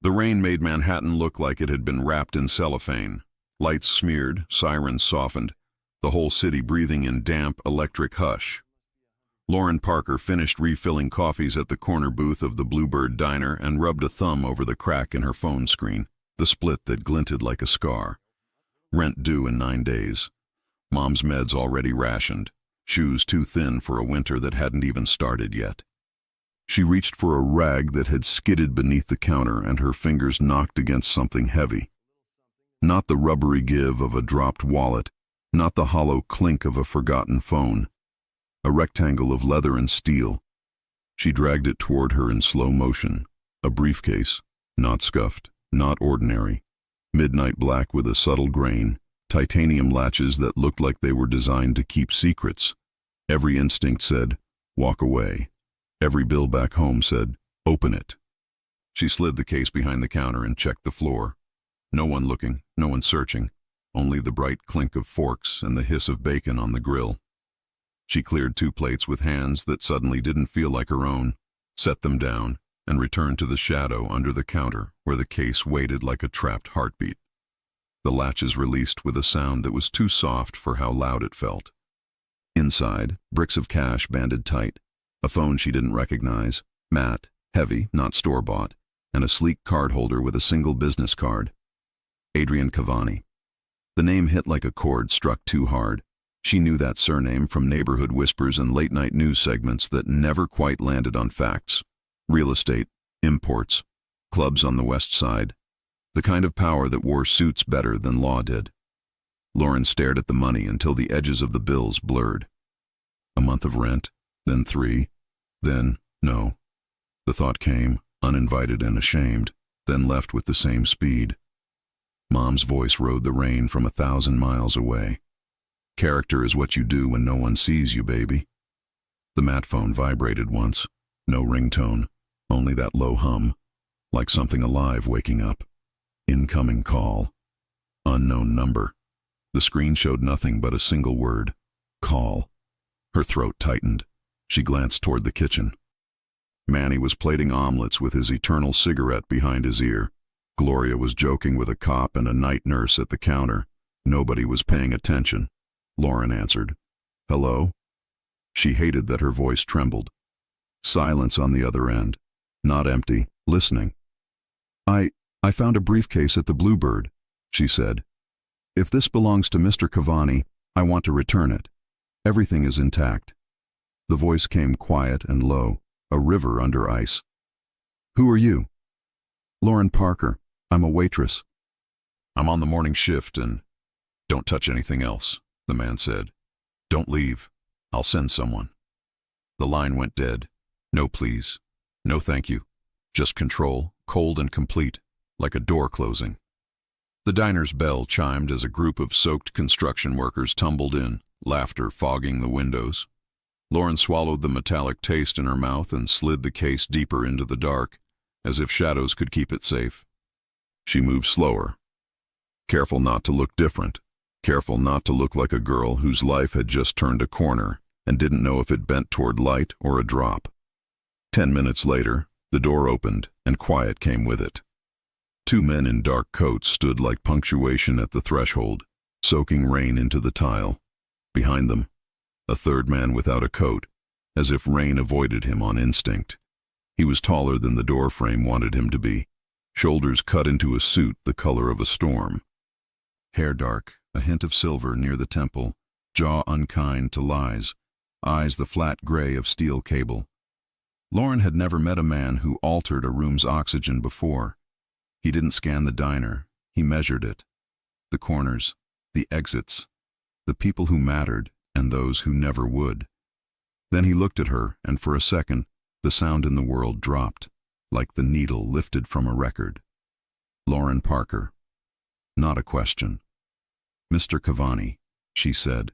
The rain made Manhattan look like it had been wrapped in cellophane. Lights smeared, sirens softened, the whole city breathing in damp, electric hush. Lauren Parker finished refilling coffees at the corner booth of the Bluebird Diner and rubbed a thumb over the crack in her phone screen, the split that glinted like a scar. Rent due in 9 days. Mom's meds already rationed, shoes too thin for a winter that hadn't even started yet. She reached for a rag that had skidded beneath the counter and her fingers knocked against something heavy. Not the rubbery give of a dropped wallet, not the hollow clink of a forgotten phone. A rectangle of leather and steel. She dragged it toward her in slow motion. A briefcase, not scuffed, not ordinary. Midnight black with a subtle grain, titanium latches that looked like they were designed to keep secrets. Every instinct said, walk away. Every bill back home said, open it. She slid the case behind the counter and checked the floor. No one looking, no one searching, only the bright clink of forks and the hiss of bacon on the grill. She cleared 2 plates with hands that suddenly didn't feel like her own, set them down, and returned to the shadow under the counter where the case waited like a trapped heartbeat. The latches released with a sound that was too soft for how loud it felt. Inside, bricks of cash banded tight, a phone she didn't recognize, matte, heavy, not store-bought, and a sleek card holder with a single business card. Adrian Cavani. The name hit like a chord struck too hard. She knew that surname from neighborhood whispers and late-night news segments that never quite landed on facts. Real estate, imports, clubs on the West Side, the kind of power that wore suits better than law did. Lauren stared at the money until the edges of the bills blurred. A month of rent, then 3, then no. The thought came, uninvited and ashamed, then left with the same speed. Mom's voice rode the rain from 1,000 miles away. Character is what you do when no one sees you, baby. The mat phone vibrated once. No ringtone, only that low hum, like something alive waking up. Incoming call. Unknown number. The screen showed nothing but a single word. Call. Her throat tightened. She glanced toward the kitchen. Manny was plating omelets with his eternal cigarette behind his ear. Gloria was joking with a cop and a night nurse at the counter. Nobody was paying attention. Lauren answered. Hello? She hated that her voice trembled. Silence on the other end. Not empty, listening. I found a briefcase at the Bluebird, she said. If this belongs to Mr. Cavani, I want to return it. Everything is intact. The voice came quiet and low, a river under ice. Who are you? Lauren Parker. I'm a waitress. I'm on the morning shift and... Don't touch anything else, the man said. Don't leave. I'll send someone. The line went dead. No please. No thank you. Just control, cold and complete, like a door closing. The diner's bell chimed as a group of soaked construction workers tumbled in, laughter fogging the windows. Lauren swallowed the metallic taste in her mouth and slid the case deeper into the dark, as if shadows could keep it safe. She moved slower, careful not to look different, careful not to look like a girl whose life had just turned a corner and didn't know if it bent toward light or a drop. 10 minutes later, the door opened and quiet came with it. 2 men in dark coats stood like punctuation at the threshold, soaking rain into the tile. Behind them, a third man without a coat, as if rain avoided him on instinct. He was taller than the doorframe wanted him to be, shoulders cut into a suit the color of a storm. Hair dark, a hint of silver near the temple, jaw unkind to lies, eyes the flat gray of steel cable. Lauren had never met a man who altered a room's oxygen before. He didn't scan the diner, he measured it. The corners, the exits, the people who mattered and those who never would. Then he looked at her, and for a second, the sound in the world dropped, like the needle lifted from a record. Lauren Parker. Not a question. Mr. Cavani, she said,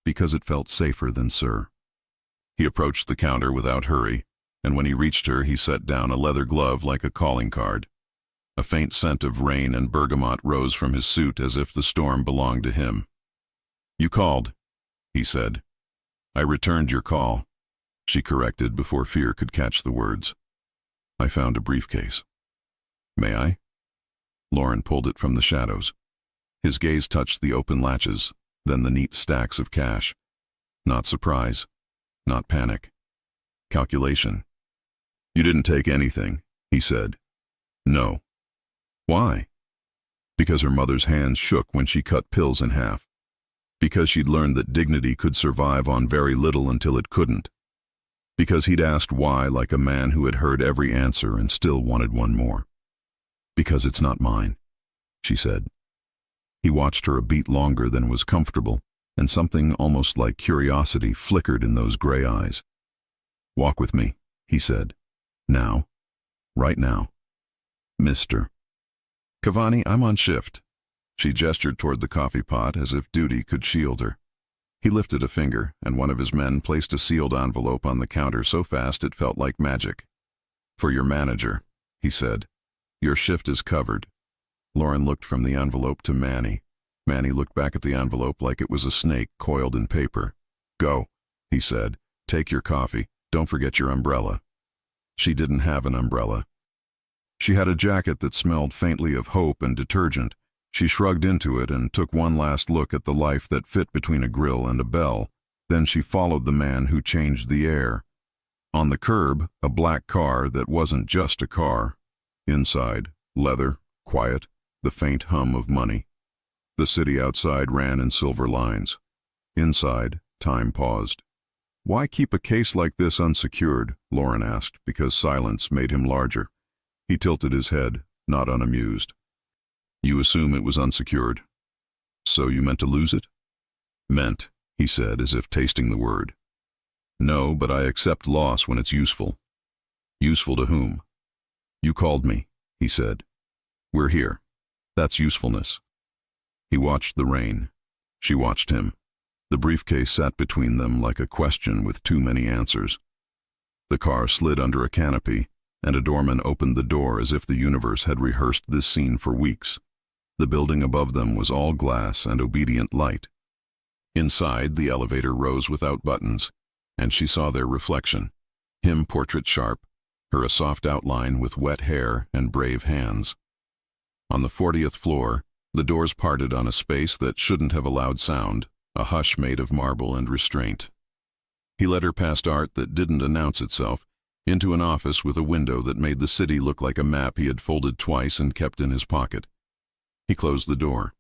because it felt safer than sir. He approached the counter without hurry, and when he reached her, he set down a leather glove like a calling card. A faint scent of rain and bergamot rose from his suit as if the storm belonged to him. You called, he said. I returned your call, she corrected before fear could catch the words. I found a briefcase. May I? Lauren pulled it from the shadows. His gaze touched the open latches, then the neat stacks of cash. Not surprise, not panic. Calculation. You didn't take anything, he said. No. Why? Because her mother's hands shook when she cut pills in half. Because she'd learned that dignity could survive on very little until it couldn't. Because he'd asked why like a man who had heard every answer and still wanted one more. Because it's not mine, she said. He watched her a beat longer than was comfortable, and something almost like curiosity flickered in those gray eyes. Walk with me, he said. Now. Right now. Mister. Cavani, I'm on shift. She gestured toward the coffee pot as if duty could shield her. He lifted a finger, and one of his men placed a sealed envelope on the counter so fast it felt like magic. For your manager, he said. Your shift is covered. Lauren looked from the envelope to Manny. Manny looked back at the envelope like it was a snake coiled in paper. Go, he said. Take your coffee. Don't forget your umbrella. She didn't have an umbrella. She had a jacket that smelled faintly of hope and detergent. She shrugged into it and took one last look at the life that fit between a grill and a bell. Then she followed the man who changed the air. On the curb, a black car that wasn't just a car. Inside, leather, quiet, the faint hum of money. The city outside ran in silver lines. Inside, time paused. Why keep a case like this unsecured? Lauren asked, because silence made him larger. He tilted his head, not unamused. You assume it was unsecured. So you meant to lose it? Meant, he said, as if tasting the word. No, but I accept loss when it's useful. Useful to whom? You called me, he said. We're here. That's usefulness. He watched the rain. She watched him. The briefcase sat between them like a question with too many answers. The car slid under a canopy, and a doorman opened the door as if the universe had rehearsed this scene for weeks. The building above them was all glass and obedient light. Inside, the elevator rose without buttons, and she saw their reflection. Him portrait sharp, her a soft outline with wet hair and brave hands. On the 40th floor, the doors parted on a space that shouldn't have allowed sound, a hush made of marble and restraint. He led her past art that didn't announce itself, into an office with a window that made the city look like a map he had folded twice and kept in his pocket. He closed the door.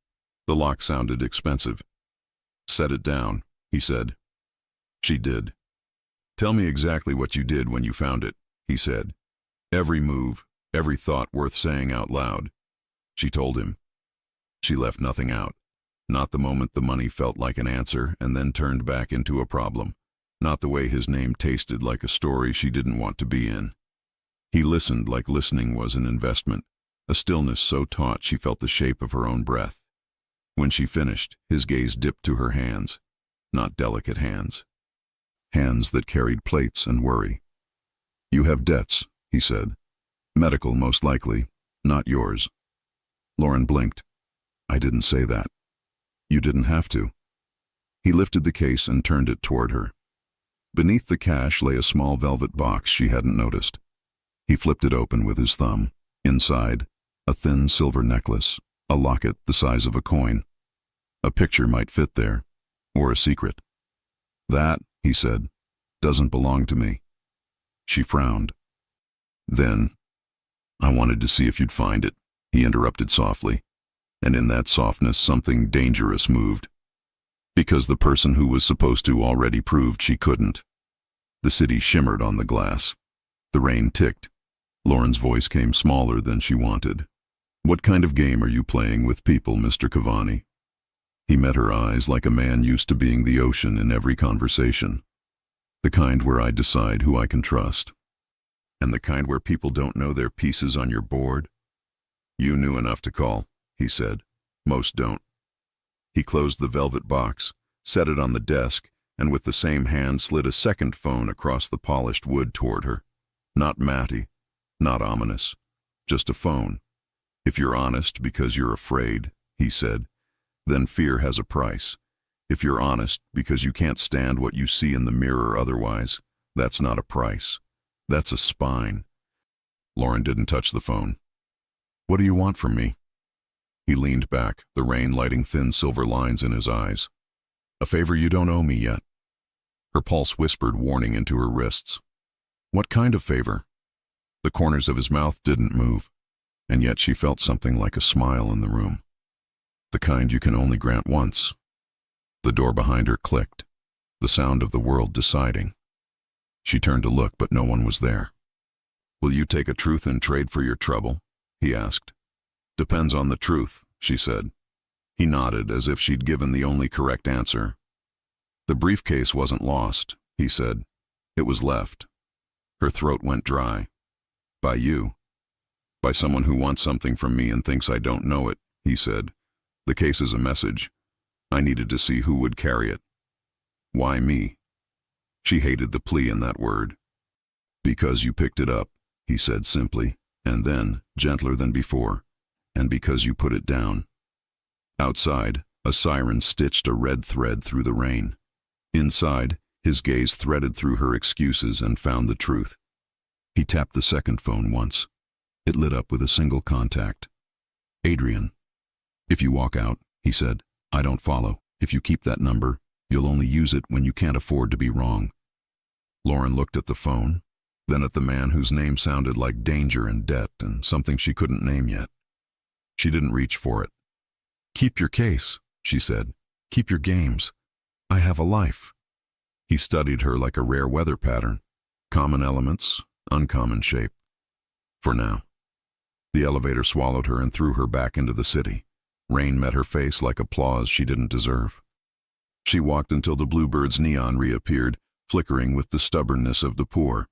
The lock sounded expensive. Set it down, he said. She did. Tell me exactly what you did when you found it, he said. Every move, every thought worth saying out loud. She told him. She left nothing out. Not the moment the money felt like an answer and then turned back into a problem. Not the way his name tasted like a story she didn't want to be in. He listened like listening was an investment, a stillness so taut she felt the shape of her own breath. When she finished, his gaze dipped to her hands. Not delicate hands. Hands that carried plates and worry. You have debts, he said. Medical, most likely. Not yours. Lauren blinked. I didn't say that. You didn't have to. He lifted the case and turned it toward her. Beneath the cash lay a small velvet box she hadn't noticed. He flipped it open with his thumb. Inside, a thin silver necklace, a locket the size of a coin. A picture might fit there, or a secret. That, he said, doesn't belong to me. She frowned. Then, I wanted to see if you'd find it, he interrupted softly, and in that softness something dangerous moved. Because the person who was supposed to already proved she couldn't. The city shimmered on the glass. The rain ticked. Lauren's voice came smaller than she wanted. What kind of game are you playing with people, Mr. Cavani? He met her eyes like a man used to being the ocean in every conversation. The kind where I decide who I can trust. And the kind where people don't know their pieces on your board? You knew enough to call, he said. Most don't. He closed the velvet box, set it on the desk, and with the same hand slid a second phone across the polished wood toward her. Not Matty, not ominous, just a phone. If you're honest because you're afraid, he said, then fear has a price. If you're honest because you can't stand what you see in the mirror otherwise, that's not a price. That's a spine. Lauren didn't touch the phone. What do you want from me? He leaned back, the rain lighting thin silver lines in his eyes. A favor you don't owe me yet. Her pulse whispered warning into her wrists. What kind of favor? The corners of his mouth didn't move, and yet she felt something like a smile in the room. The kind you can only grant once. The door behind her clicked, the sound of the world deciding. She turned to look, but no one was there. Will you take a truth in trade for your trouble? He asked. Depends on the truth, she said. He nodded as if she'd given the only correct answer. The briefcase wasn't lost, he said. It was left. Her throat went dry. By you. By someone who wants something from me and thinks I don't know it, he said. The case is a message. I needed to see who would carry it. Why me? She hated the plea in that word. Because you picked it up, he said simply, and then, gentler than before, and because you put it down. Outside, a siren stitched a red thread through the rain. Inside, his gaze threaded through her excuses and found the truth. He tapped the second phone once. It lit up with a single contact. Adrian. If you walk out, he said, I don't follow. If you keep that number, you'll only use it when you can't afford to be wrong. Lauren looked at the phone, then at the man whose name sounded like danger and debt and something she couldn't name yet. She didn't reach for it. Keep your case, she said. Keep your games. I have a life. He studied her like a rare weather pattern. Common elements, uncommon shape. For now. The elevator swallowed her and threw her back into the city. Rain met her face like applause she didn't deserve. She walked until the Bluebird's neon reappeared, flickering with the stubbornness of the poor.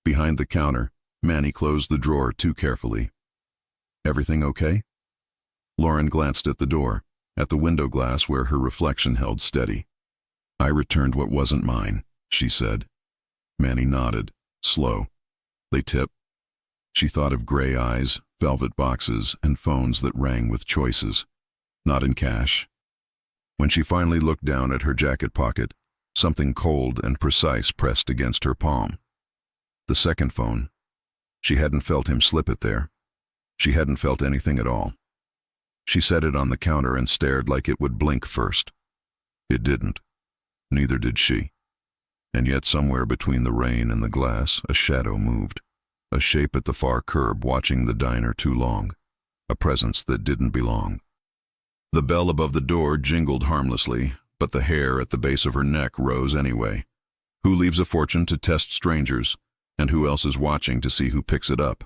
Behind the counter, Manny closed the drawer too carefully. Everything okay? Lauren glanced at the door, at the window glass where her reflection held steady. I returned what wasn't mine, she said. Manny nodded, slow. They tip. She thought of gray eyes, velvet boxes, and phones that rang with choices. Not in cash. When she finally looked down at her jacket pocket, something cold and precise pressed against her palm. The second phone. She hadn't felt him slip it there. She hadn't felt anything at all. She set it on the counter and stared like it would blink first. It didn't. Neither did she. And yet somewhere between the rain and the glass, a shadow moved. A shape at the far curb watching the diner too long. A presence that didn't belong. The bell above the door jingled harmlessly, but the hair at the base of her neck rose anyway. Who leaves a fortune to test strangers, and who else is watching to see who picks it up?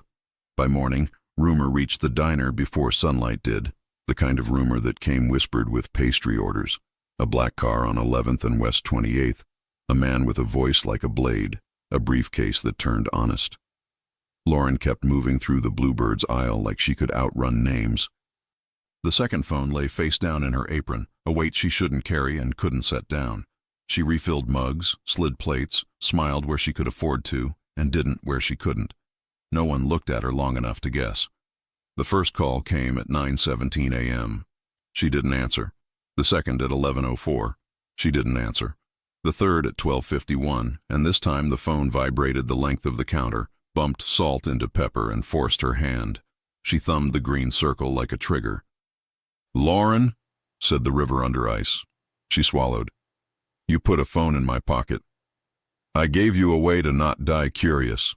By morning, rumor reached the diner before sunlight did, the kind of rumor that came whispered with pastry orders. A black car on 11th and West 28th, a man with a voice like a blade, a briefcase that turned honest. Lauren kept moving through the Bluebird's aisle like she could outrun names. The second phone lay face down in her apron, a weight she shouldn't carry and couldn't set down. She refilled mugs, slid plates, smiled where she could afford to, and didn't where she couldn't. No one looked at her long enough to guess. The first call came at 9:17 a.m. She didn't answer. The second at 11:04. She didn't answer. The third at 12:51, and this time the phone vibrated the length of the counter, bumped salt into pepper, and forced her hand. She thumbed the green circle like a trigger. Lauren, said the river under ice. She swallowed. You put a phone in my pocket. I gave you a way to not die curious.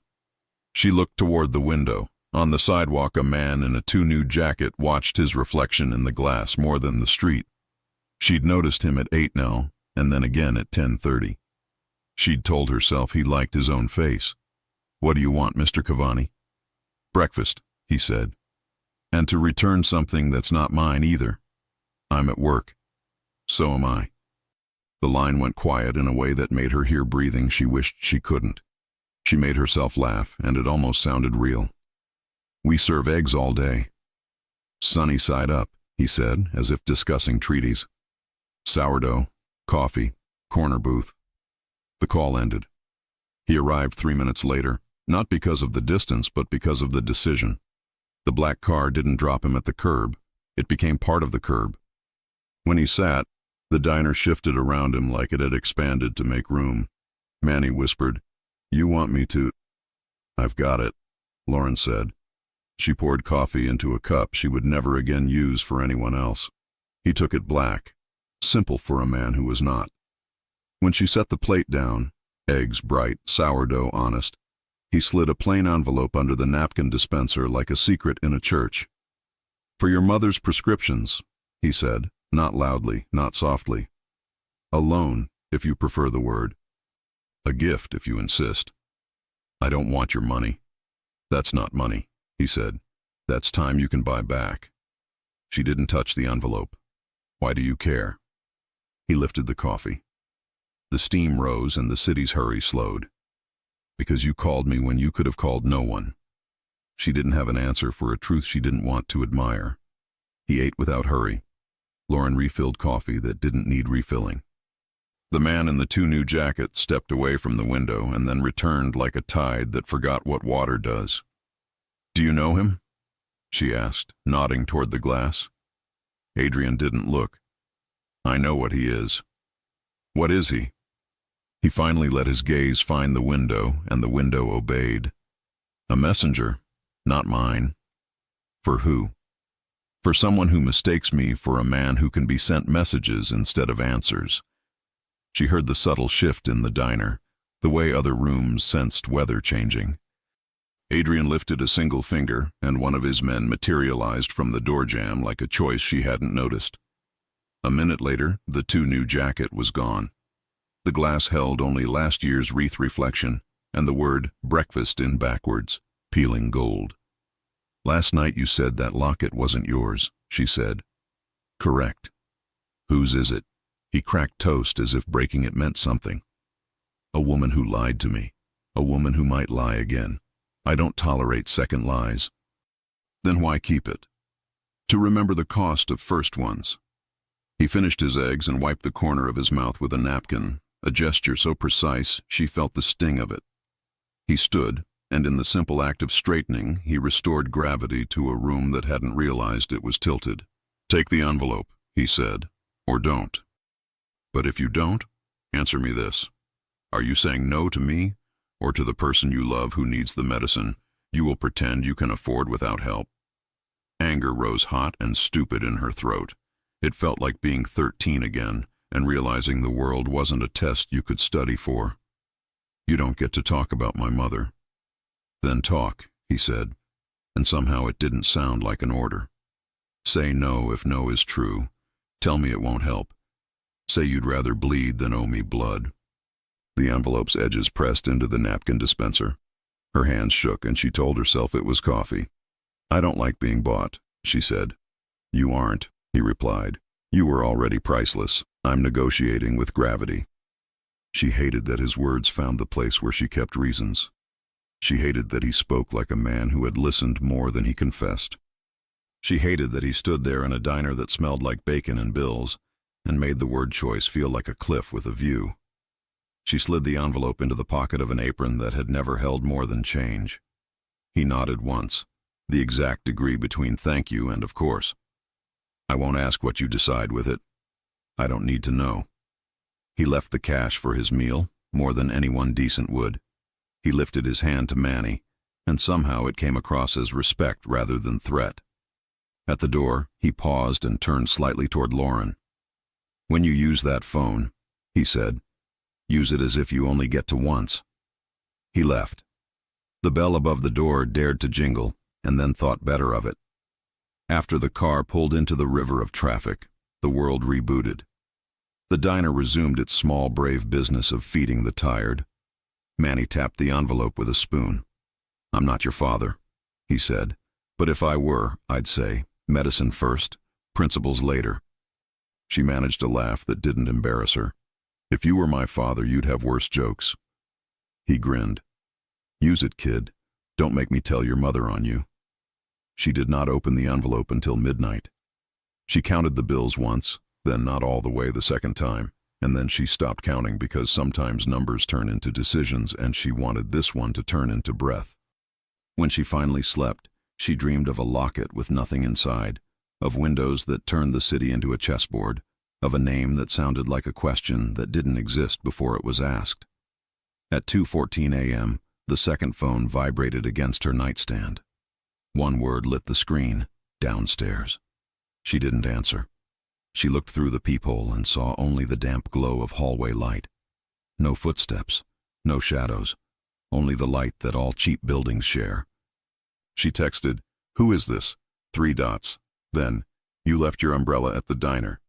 She looked toward the window. On the sidewalk, a man in a too-new jacket watched his reflection in the glass more than the street. She'd noticed him at 8 now, and then again at 10:30. She'd told herself he liked his own face. What do you want, Mr. Cavani? Breakfast, he said. And to return something that's not mine either. I'm at work. So am I. The line went quiet in a way that made her hear breathing she wished she couldn't. She made herself laugh, and it almost sounded real. We serve eggs all day. Sunny side up, he said, as if discussing treaties. Sourdough, coffee, corner booth. The call ended. He arrived 3 minutes later, not because of the distance, but because of the decision. The black car didn't drop him at the curb. It became part of the curb. When he sat, the diner shifted around him like it had expanded to make room. Manny whispered, You want me to... I've got it, Lauren said. She poured coffee into a cup she would never again use for anyone else. He took it black, simple for a man who was not. When she set the plate down, eggs bright, sourdough honest, he slid a plain envelope under the napkin dispenser like a secret in a church. "For your mother's prescriptions," he said, not loudly, not softly. "A loan, if you prefer the word. A gift, if you insist." "I don't want your money." "That's not money," he said. "That's time you can buy back." She didn't touch the envelope. "Why do you care?" He lifted the coffee. The steam rose and the city's hurry slowed. "Because you called me when you could have called no one." She didn't have an answer for a truth she didn't want to admire. He ate without hurry. Lauren refilled coffee that didn't need refilling. The man in the 2 new jackets stepped away from the window and then returned like a tide that forgot what water does. "Do you know him?" she asked, nodding toward the glass. Adrian didn't look. "I know what he is." "What is he?" He finally let his gaze find the window, and the window obeyed. "A messenger, not mine." "For who?" "For someone who mistakes me for a man who can be sent messages instead of answers." She heard the subtle shift in the diner, the way other rooms sensed weather changing. Adrian lifted a single finger, and one of his men materialized from the door jamb like a choice she hadn't noticed. A minute later, the 2 new jacket was gone. The glass held only last year's wreath reflection, and the word breakfast in backwards, peeling gold. "Last night you said that locket wasn't yours," she said. "Correct." "Whose is it?" He cracked toast as if breaking it meant something. "A woman who lied to me. A woman who might lie again. I don't tolerate second lies." "Then why keep it?" "To remember the cost of first ones." He finished his eggs and wiped the corner of his mouth with a napkin, a gesture so precise she felt the sting of it. He stood, and in the simple act of straightening, he restored gravity to a room that hadn't realized it was tilted. "Take the envelope," he said, "or don't. But if you don't, answer me this. Are you saying no to me, or to the person you love who needs the medicine you will pretend you can afford without help?" Anger rose hot and stupid in her throat. It felt like being 13 again and realizing the world wasn't a test you could study for. "You don't get to talk about my mother." "Then talk," he said, and somehow it didn't sound like an order. "Say no if no is true. Tell me it won't help. Say you'd rather bleed than owe me blood." The envelope's edges pressed into the napkin dispenser. Her hands shook and she told herself it was coffee. "I don't like being bought," she said. "You aren't," he replied. "You were already priceless. I'm negotiating with gravity." She hated that his words found the place where she kept reasons. She hated that he spoke like a man who had listened more than he confessed. She hated that he stood there in a diner that smelled like bacon and bills, and made the word choice feel like a cliff with a view. She slid the envelope into the pocket of an apron that had never held more than change. He nodded once, the exact degree between thank you and of course. "I won't ask what you decide with it. I don't need to know." He left the cash for his meal, more than anyone decent would. He lifted his hand to Manny, and somehow it came across as respect rather than threat. At the door, he paused and turned slightly toward Lauren. "When you use that phone," he said, "use it as if you only get to once." He left. The bell above the door dared to jingle, and then thought better of it. After the car pulled into the river of traffic, the world rebooted. The diner resumed its small, brave business of feeding the tired. Manny tapped the envelope with a spoon. "I'm not your father," he said, "but if I were, I'd say, medicine first, principles later." She managed a laugh that didn't embarrass her. "If you were my father, you'd have worse jokes." He grinned. "Use it, kid. Don't make me tell your mother on you." She did not open the envelope until midnight. She counted the bills once, then not all the way the second time, and then she stopped counting because sometimes numbers turn into decisions and she wanted this one to turn into breath. When she finally slept, she dreamed of a locket with nothing inside, of windows that turned the city into a chessboard, of a name that sounded like a question that didn't exist before it was asked. At 2:14 a.m., the second phone vibrated against her nightstand. One word lit the screen. Downstairs. She didn't answer. She looked through the peephole and saw only the damp glow of hallway light. No footsteps, no shadows, only the light that all cheap buildings share. She texted, "Who is this?" 3 dots. Then, "You left your umbrella at the diner.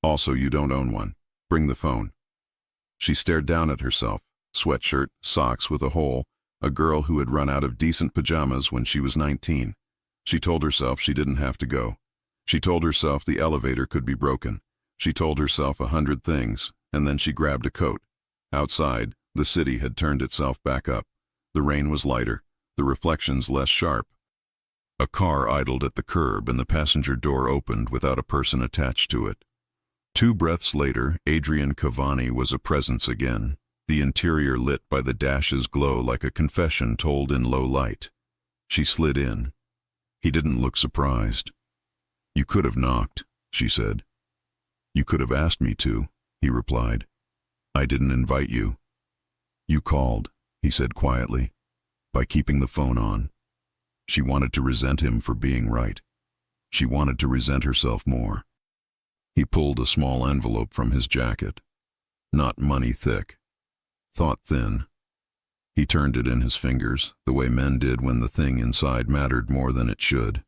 Also, you don't own one. Bring the phone." She stared down at herself, sweatshirt, socks with a hole, a girl who had run out of decent pajamas when she was 19. She told herself she didn't have to go. She told herself the elevator could be broken. She told herself 100 things, and then she grabbed a coat. Outside, the city had turned itself back up. The rain was lighter, the reflections less sharp. A car idled at the curb and the passenger door opened without a person attached to it. 2 breaths later, Adrian Cavani was a presence again, the interior lit by the dash's glow like a confession told in low light. She slid in. He didn't look surprised. "You could have knocked," she said. "You could have asked me to," he replied. "I didn't invite you." "You called," he said quietly, "by keeping the phone on." She wanted to resent him for being right. She wanted to resent herself more. He pulled a small envelope from his jacket. Not money thick. Thought thin. He turned it in his fingers, the way men did when the thing inside mattered more than it should.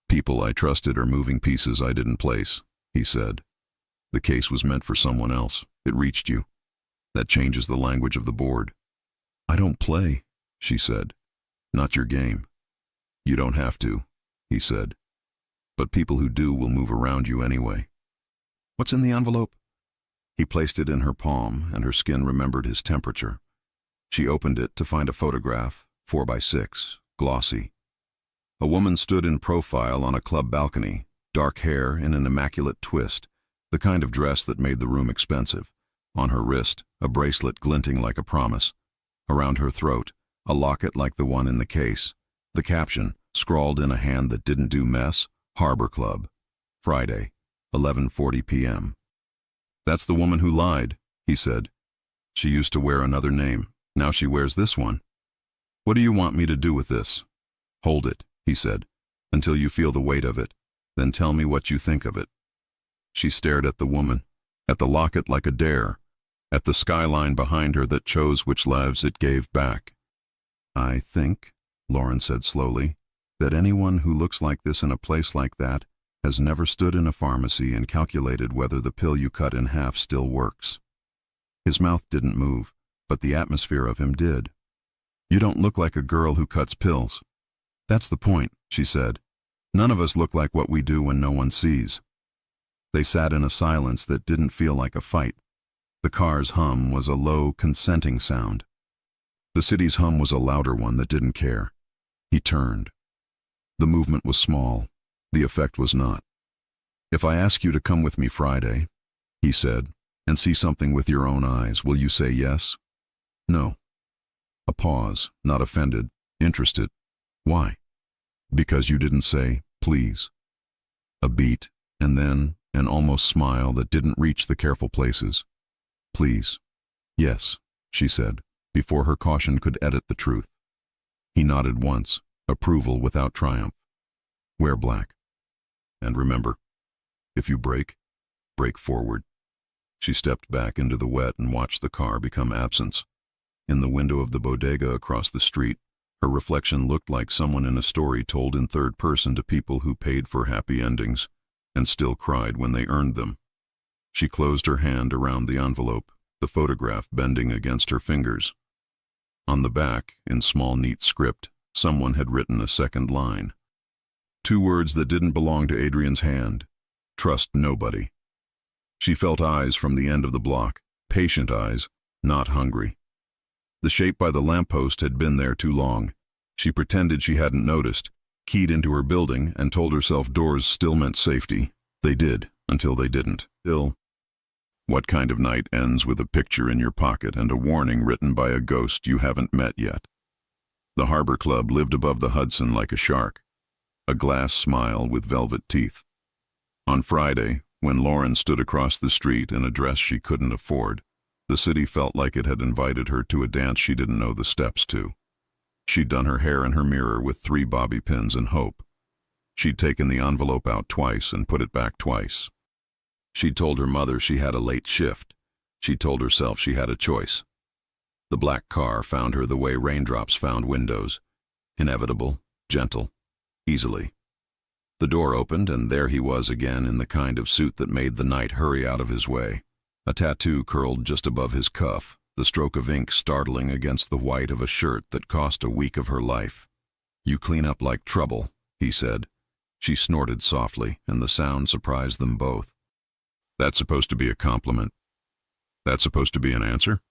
"People I trusted are moving pieces I didn't place," he said. "The case was meant for someone else. It reached you. That changes the language of the board." "I don't play," she said. "Not your game." "You don't have to," he said. "But people who do will move around you anyway." "What's in the envelope?" He placed it in her palm, and her skin remembered his temperature. She opened it to find a photograph, 4x6, glossy. A woman stood in profile on a club balcony, dark hair in an immaculate twist, the kind of dress that made the room expensive. On her wrist, a bracelet glinting like a promise. Around her throat, a locket like the one in the case. The caption, scrawled in a hand that didn't do mess, Harbor Club. Friday, 11:40 p.m. "That's the woman who lied," he said. "She used to wear another name. Now she wears this one. What do you want me to do with this?" "Hold it," he said, "until you feel the weight of it. Then tell me what you think of it." She stared at the woman, at the locket like a dare, at the skyline behind her that chose which lives it gave back. "I think," Lauren said slowly, "that anyone who looks like this in a place like that has never stood in a pharmacy and calculated whether the pill you cut in half still works." His mouth didn't move, but the atmosphere of him did. "You don't look like a girl who cuts pills." "That's the point," she said. "None of us look like what we do when no one sees." They sat in a silence that didn't feel like a fight. The car's hum was a low, consenting sound. The city's hum was a louder one that didn't care. He turned. The movement was small. The effect was not. "If I ask you to come with me Friday," he said, "and see something with your own eyes, will you say yes?" "No." A pause, not offended, interested. "Why?" "Because you didn't say, please." A beat, and then an almost smile that didn't reach the careful places. "Please." "Yes," she said, before her caution could edit the truth. He nodded once, approval without triumph. "Wear black. And remember, if you break forward." She stepped back into the wet and watched the car become absence. In the window of the bodega across the street, her reflection looked like someone in a story told in third person to people who paid for happy endings and still cried when they earned them. She closed her hand around the envelope, the photograph bending against her fingers. On the back, in small neat script, someone had written a second line. 2 words that didn't belong to Adrian's hand. Trust nobody. She felt eyes from the end of the block, patient eyes, not hungry. The shape by the lamppost had been there too long. She pretended she hadn't noticed, keyed into her building, and told herself doors still meant safety. They did, until they didn't. What kind of night ends with a picture in your pocket and a warning written by a ghost you haven't met yet? The Harbor Club lived above the Hudson like a shark, a glass smile with velvet teeth. On Friday, when Lauren stood across the street in a dress she couldn't afford, the city felt like it had invited her to a dance she didn't know the steps to. She'd done her hair in her mirror with 3 bobby pins and hope. She'd taken the envelope out twice and put it back twice. She'd told her mother she had a late shift. She'd told herself she had a choice. The black car found her the way raindrops found windows. Inevitable, gentle, easily. The door opened, and there he was again in the kind of suit that made the night hurry out of his way. A tattoo curled just above his cuff, the stroke of ink startling against the white of a shirt that cost a week of her life. "You clean up like trouble," he said. She snorted softly, and the sound surprised them both. "That's supposed to be a compliment. That's supposed to be an answer?"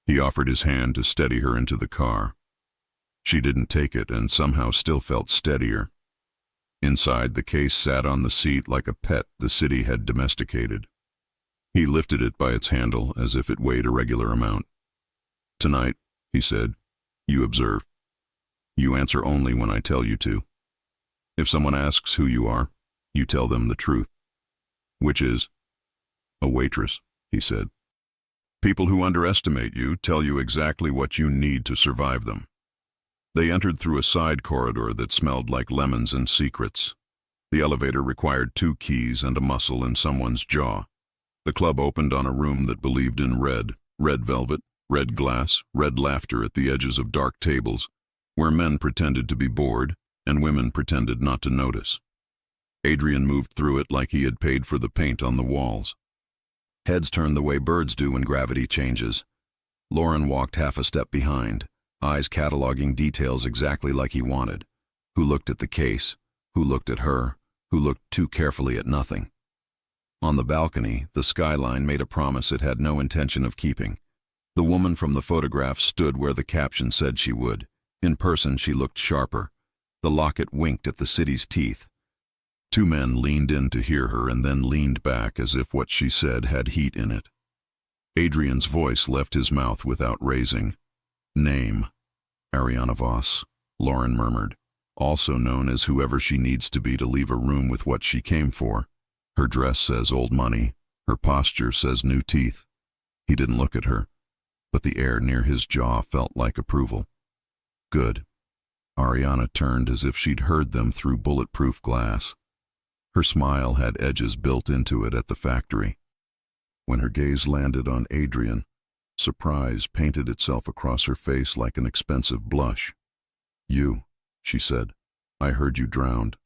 He offered his hand to steady her into the car. She didn't take it and somehow still felt steadier. Inside, the case sat on the seat like a pet the city had domesticated. He lifted it by its handle as if it weighed a regular amount. "Tonight," he said, "you observe. You answer only when I tell you to. If someone asks who you are, you tell them the truth." "Which is?" "A waitress," he said. "People who underestimate you tell you exactly what you need to survive them." They entered through a side corridor that smelled like lemons and secrets. The elevator required 2 keys and a muscle in someone's jaw. The club opened on a room that believed in red velvet, red glass, red laughter at the edges of dark tables, where men pretended to be bored and women pretended not to notice. Adrian moved through it like he had paid for the paint on the walls. Heads turned the way birds do when gravity changes. Lauren walked half a step behind, eyes cataloging details exactly like he wanted. Who looked at the case, who looked at her, who looked too carefully at nothing. On the balcony, the skyline made a promise it had no intention of keeping. The woman from the photograph stood where the caption said she would. In person, she looked sharper. The locket winked at the city's teeth. 2 men leaned in to hear her and then leaned back as if what she said had heat in it. Adrian's voice left his mouth without raising. "Name." "Ariana Voss," Lauren murmured, "also known as whoever she needs to be to leave a room with what she came for. Her dress says old money, her posture says new teeth." He didn't look at her, but the air near his jaw felt like approval. "Good." Ariana turned as if she'd heard them through bulletproof glass. Her smile had edges built into it at the factory. When her gaze landed on Adrian, surprise painted itself across her face like an expensive blush. "You," she said. "I heard you drowned.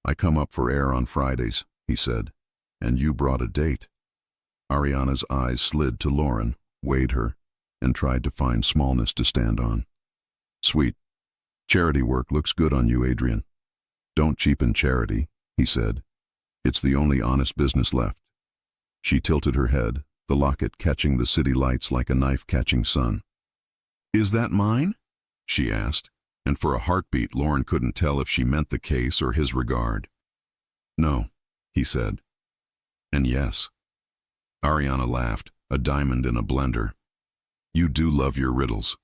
I come up for air on Fridays," he said. "And you brought a date." Ariana's eyes slid to Lauren, weighed her, and tried to find smallness to stand on. "Sweet. Charity work looks good on you, Adrian." "Don't cheapen charity," he said. "It's the only honest business left." She tilted her head, the locket catching the city lights like a knife catching sun. "Is that mine?" she asked, and for a heartbeat Lauren couldn't tell if she meant the case or his regard. "No," he said. "And yes." Ariana laughed, a diamond in a blender. "You do love your riddles."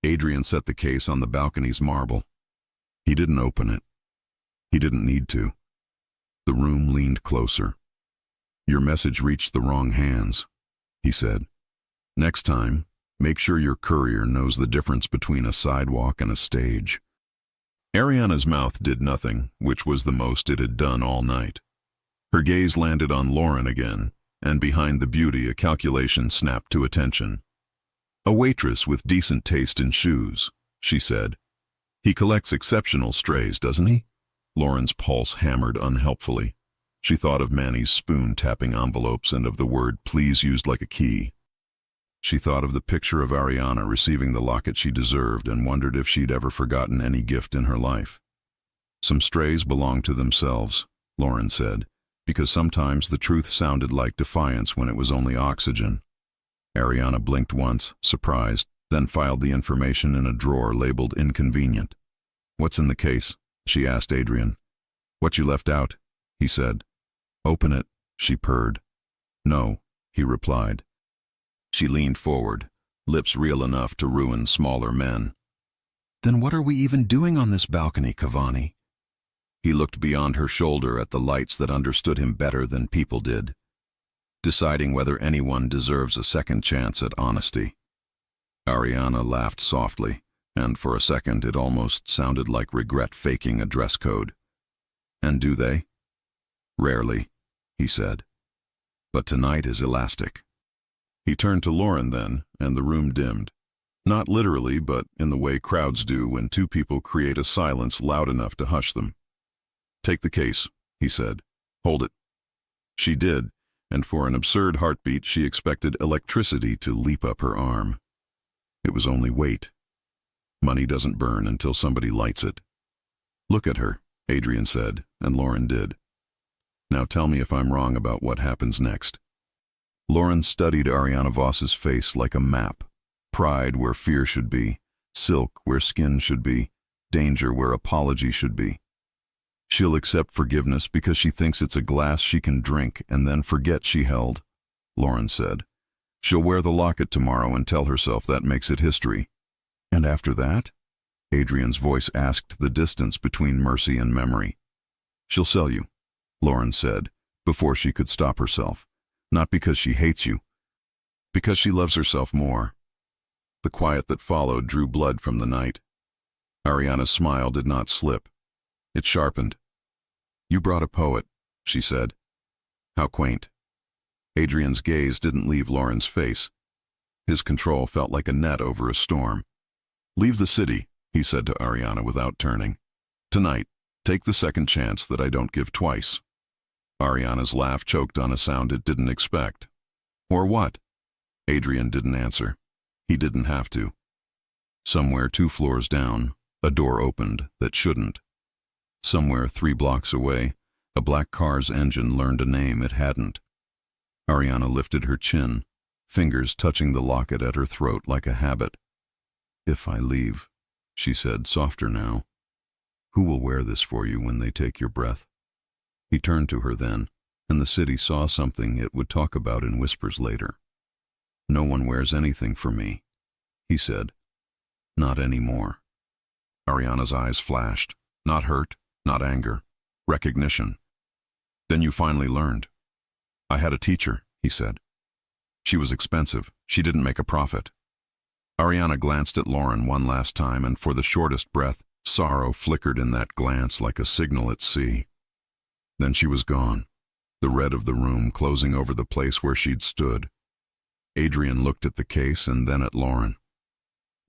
Adrian set the case on the balcony's marble. He didn't open it. He didn't need to. The room leaned closer. "Your message reached the wrong hands," he said. "Next time, make sure your courier knows the difference between a sidewalk and a stage." Ariana's mouth did nothing, which was the most it had done all night. Her gaze landed on Lauren again, and behind the beauty a calculation snapped to attention. "A waitress with decent taste in shoes," she said. "He collects exceptional strays, doesn't he?" Lauren's pulse hammered unhelpfully. She thought of Manny's spoon tapping envelopes and of the word please used like a key. She thought of the picture of Ariana receiving the locket she deserved and wondered if she'd ever forgotten any gift in her life. "Some strays belong to themselves," Lauren said, because sometimes the truth sounded like defiance when it was only oxygen. Ariana blinked once, surprised, then filed the information in a drawer labeled inconvenient. "What's in the case?" she asked Adrian. "What you left out," he said. "Open it," she purred. "No," he replied. She leaned forward, lips real enough to ruin smaller men. "Then what are we even doing on this balcony, Cavani?" He looked beyond her shoulder at the lights that understood him better than people did, deciding whether anyone deserves a second chance at honesty. Ariana laughed softly, and for a second it almost sounded like regret faking a dress code. "And do they?" "Rarely," he said. "But tonight is elastic." He turned to Lauren then, and the room dimmed. Not literally, but in the way crowds do when two people create a silence loud enough to hush them. "Take the case," he said. "Hold it." She did, and for an absurd heartbeat she expected electricity to leap up her arm. It was only weight. Money doesn't burn until somebody lights it. "Look at her," Adrian said, and Lauren did. "Now tell me if I'm wrong about what happens next." Lauren studied Ariana Voss's face like a map. Pride where fear should be, silk where skin should be, danger where apology should be. She'll accept forgiveness because she thinks it's a glass she can drink and then forget she held, Lauren said. She'll wear the locket tomorrow and tell herself that makes it history. And after that? Adrian's voice asked the distance between mercy and memory. "She'll sell you," Lauren said, before she could stop herself. "Not because she hates you, because she loves herself more." The quiet that followed drew blood from the night. Ariana's smile did not slip. It sharpened. "You brought a poet," she said. "How quaint." Adrian's gaze didn't leave Lauren's face. His control felt like a net over a storm. "Leave the city," he said to Ariana without turning. "Tonight, take the second chance that I don't give twice." Ariana's laugh choked on a sound it didn't expect. "Or what?" Adrian didn't answer. He didn't have to. Somewhere 2 floors down, a door opened that shouldn't. Somewhere 3 blocks away, a black car's engine learned a name it hadn't. Ariana lifted her chin, fingers touching the locket at her throat like a habit. "If I leave," she said, softer now, "who will wear this for you when they take your breath?" He turned to her then, and the city saw something it would talk about in whispers later. "No one wears anything for me," he said. "Not anymore." Ariana's eyes flashed. Not hurt, not anger. Recognition. "Then you finally learned." "I had a teacher," he said. "She was expensive. She didn't make a profit." Ariana glanced at Lauren one last time, and for the shortest breath, sorrow flickered in that glance like a signal at sea. Then she was gone, the red of the room closing over the place where she'd stood. Adrian looked at the case and then at Lauren.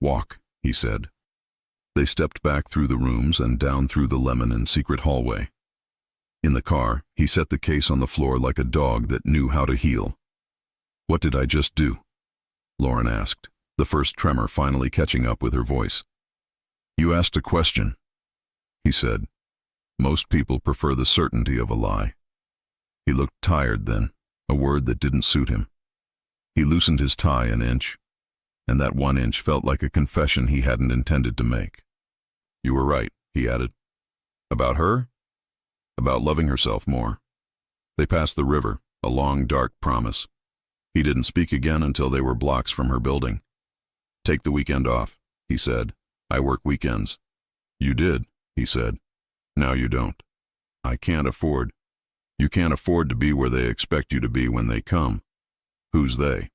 "Walk," he said. They stepped back through the rooms and down through the lemon and secret hallway. In the car, he set the case on the floor like a dog that knew how to heel. "What did I just do?" Lauren asked, the first tremor finally catching up with her voice. "You asked a question," he said. "Most people prefer the certainty of a lie." He looked tired then, a word that didn't suit him. He loosened his tie an inch, and that 1 inch felt like a confession he hadn't intended to make. "You were right," he added. "About her? About loving herself more." They passed the river, a long, dark promise. He didn't speak again until they were blocks from her building. "Take the weekend off," he said. "I work weekends." "You did," he said. "Now you don't." "I can't afford." "You can't afford to be where they expect you to be when they come." "Who's they?"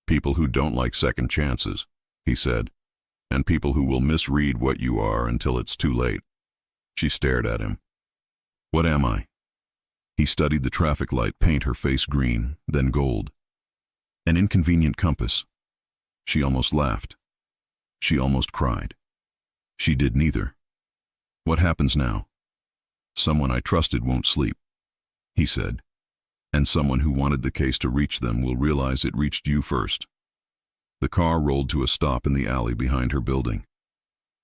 "People who don't like second chances," he said, "and people who will misread what you are until it's too late." She stared at him. "What am I?" He studied the traffic light paint her face green, then gold. "An inconvenient compass." She almost laughed. She almost cried. She did neither. "What happens now?" "Someone I trusted won't sleep," he said. "And someone who wanted the case to reach them will realize it reached you first." The car rolled to a stop in the alley behind her building.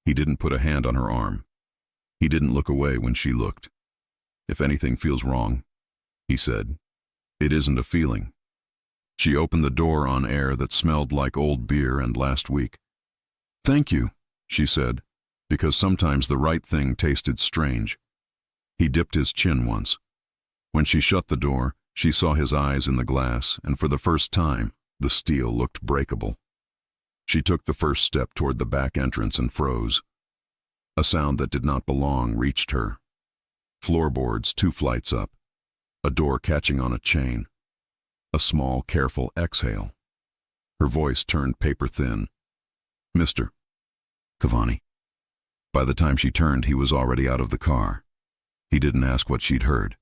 He didn't put a hand on her arm. He didn't look away when she looked. "If anything feels wrong," he said, "it isn't a feeling." She opened the door on air that smelled like old beer and last week. "Thank you," she said, because sometimes the right thing tasted strange. He dipped his chin once. When she shut the door, she saw his eyes in the glass, and for the first time, the steel looked breakable. She took the first step toward the back entrance and froze. A sound that did not belong reached her. Floorboards 2 flights up. A door catching on a chain. A small, careful exhale. Her voice turned paper thin. "Mister." Cavani. By the time she turned, he was already out of the car. He didn't ask what she'd heard.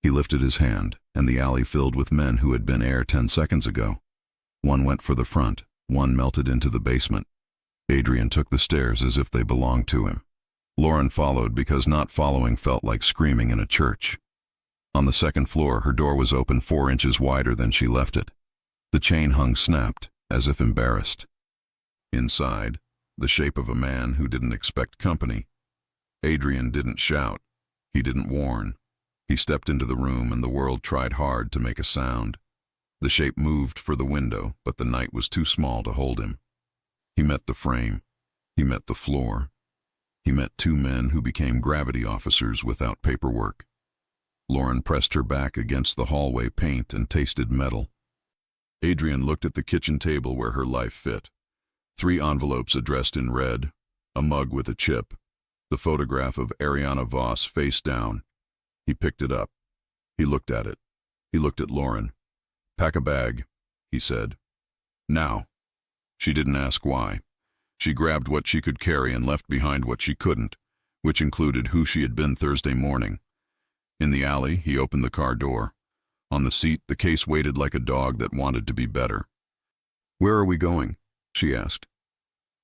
He lifted his hand, and the alley filled with men who had been air 10 seconds ago. One went for the front, one melted into the basement. Adrian took the stairs as if they belonged to him. Lauren followed because not following felt like screaming in a church. On the second floor, her door was open 4 inches wider than she left it. The chain hung snapped, as if embarrassed. Inside, the shape of a man who didn't expect company. Adrian didn't shout. He didn't warn. He stepped into the room and the world tried hard to make a sound. The shape moved for the window, but the night was too small to hold him. He met the frame. He met the floor. He met 2 men who became gravity officers without paperwork. Lauren pressed her back against the hallway paint and tasted metal. Adrian looked at the kitchen table where her life fit. 3 envelopes addressed in red, a mug with a chip, the photograph of Ariana Voss face down. He picked it up. He looked at it. He looked at Lauren. "Pack a bag," he said. "Now." She didn't ask why. She grabbed what she could carry and left behind what she couldn't, which included who she had been Thursday morning. In the alley, he opened the car door. On the seat, the case waited like a dog that wanted to be better. "Where are we going?" she asked.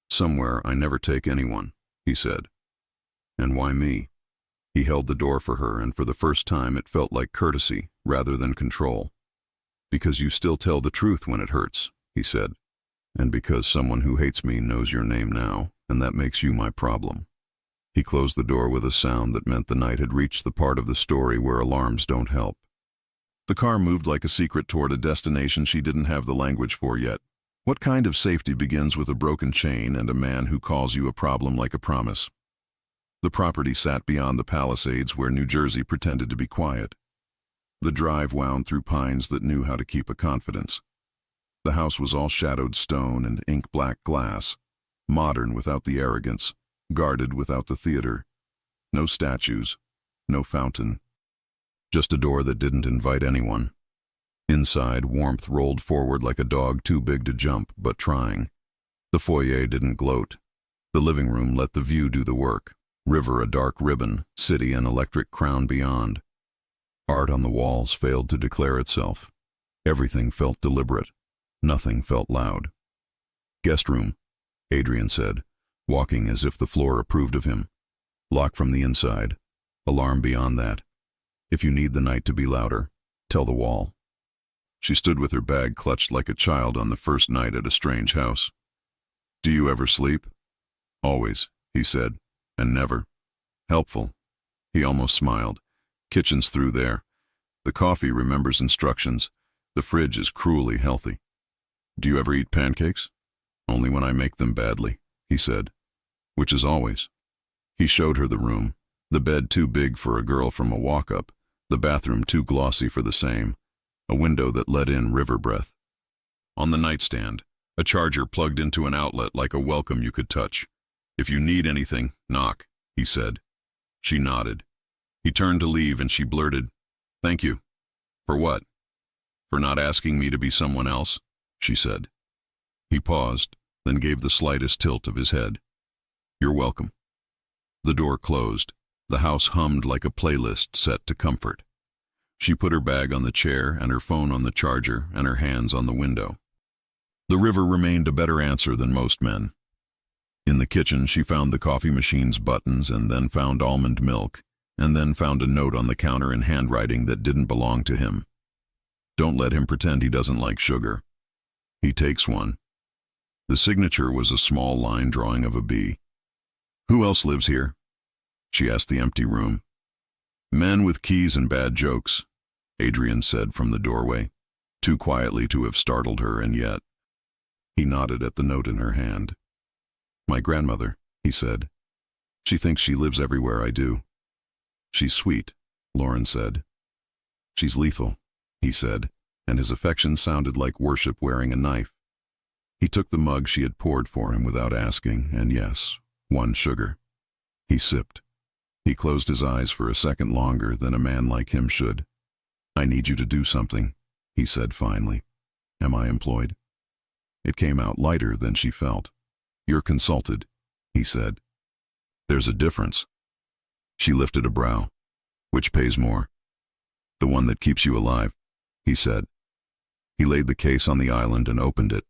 "Somewhere I never take anyone," he said. "And why me?" He held the door for her, and for the first time it felt like courtesy rather than control. "Because you still tell the truth when it hurts," he said. "And because someone who hates me knows your name now, and that makes you my problem." He closed the door with a sound that meant the night had reached the part of the story where alarms don't help. The car moved like a secret toward a destination she didn't have the language for yet. What kind of safety begins with a broken chain and a man who calls you a problem like a promise? The property sat beyond the Palisades where New Jersey pretended to be quiet. The drive wound through pines that knew how to keep a confidence. The house was all shadowed stone and ink-black glass, modern without the arrogance, guarded without the theater. No statues, no fountain. Just a door that didn't invite anyone. Inside, warmth rolled forward like a dog too big to jump, but trying. The foyer didn't gloat. The living room let the view do the work. River a dark ribbon, city an electric crown beyond. Art on the walls failed to declare itself. Everything felt deliberate. Nothing felt loud. "Guest room," Adrian said, walking as if the floor approved of him. "Lock from the inside. Alarm beyond that. If you need the night to be louder, tell the wall." She stood with her bag clutched like a child on the first night at a strange house. "Do you ever sleep?" "Always," he said, "and never." "Helpful." He almost smiled. "Kitchen's through there. The coffee remembers instructions. The fridge is cruelly healthy." "Do you ever eat pancakes?" "Only when I make them badly," he said. "Which is always." He showed her the room. The bed too big for a girl from a walk-up. The bathroom too glossy for the same. A window that let in river breath. On the nightstand, a charger plugged into an outlet like a welcome you could touch. "If you need anything, knock," he said. She nodded. He turned to leave and she blurted, "Thank you." "For what?" "For not asking me to be someone else," she said. He paused, then gave the slightest tilt of his head. "You're welcome." The door closed. The house hummed like a playlist set to comfort. She put her bag on the chair and her phone on the charger and her hands on the window. The river remained a better answer than most men. In the kitchen, she found the coffee machine's buttons and then found almond milk, and then found a note on the counter in handwriting that didn't belong to him. "Don't let him pretend he doesn't like sugar. He takes one." The signature was a small line drawing of a bee. "Who else lives here?" She asked the empty room. "Men with keys and bad jokes," Adrian said from the doorway, too quietly to have startled her, and yet. He nodded at the note in her hand. "My grandmother," he said. "She thinks she lives everywhere I do." "She's sweet," Lauren said. "She's lethal," he said, and his affection sounded like worship wearing a knife. He took the mug she had poured for him without asking, and yes, 1 sugar. He sipped. He closed his eyes for a second longer than a man like him should. "I need you to do something," he said finally. "Am I employed?" It came out lighter than she felt. "You're consulted." he said. There's a difference. She lifted a brow. Which pays more? The one that keeps you alive, he said. He laid the case on the island and opened it.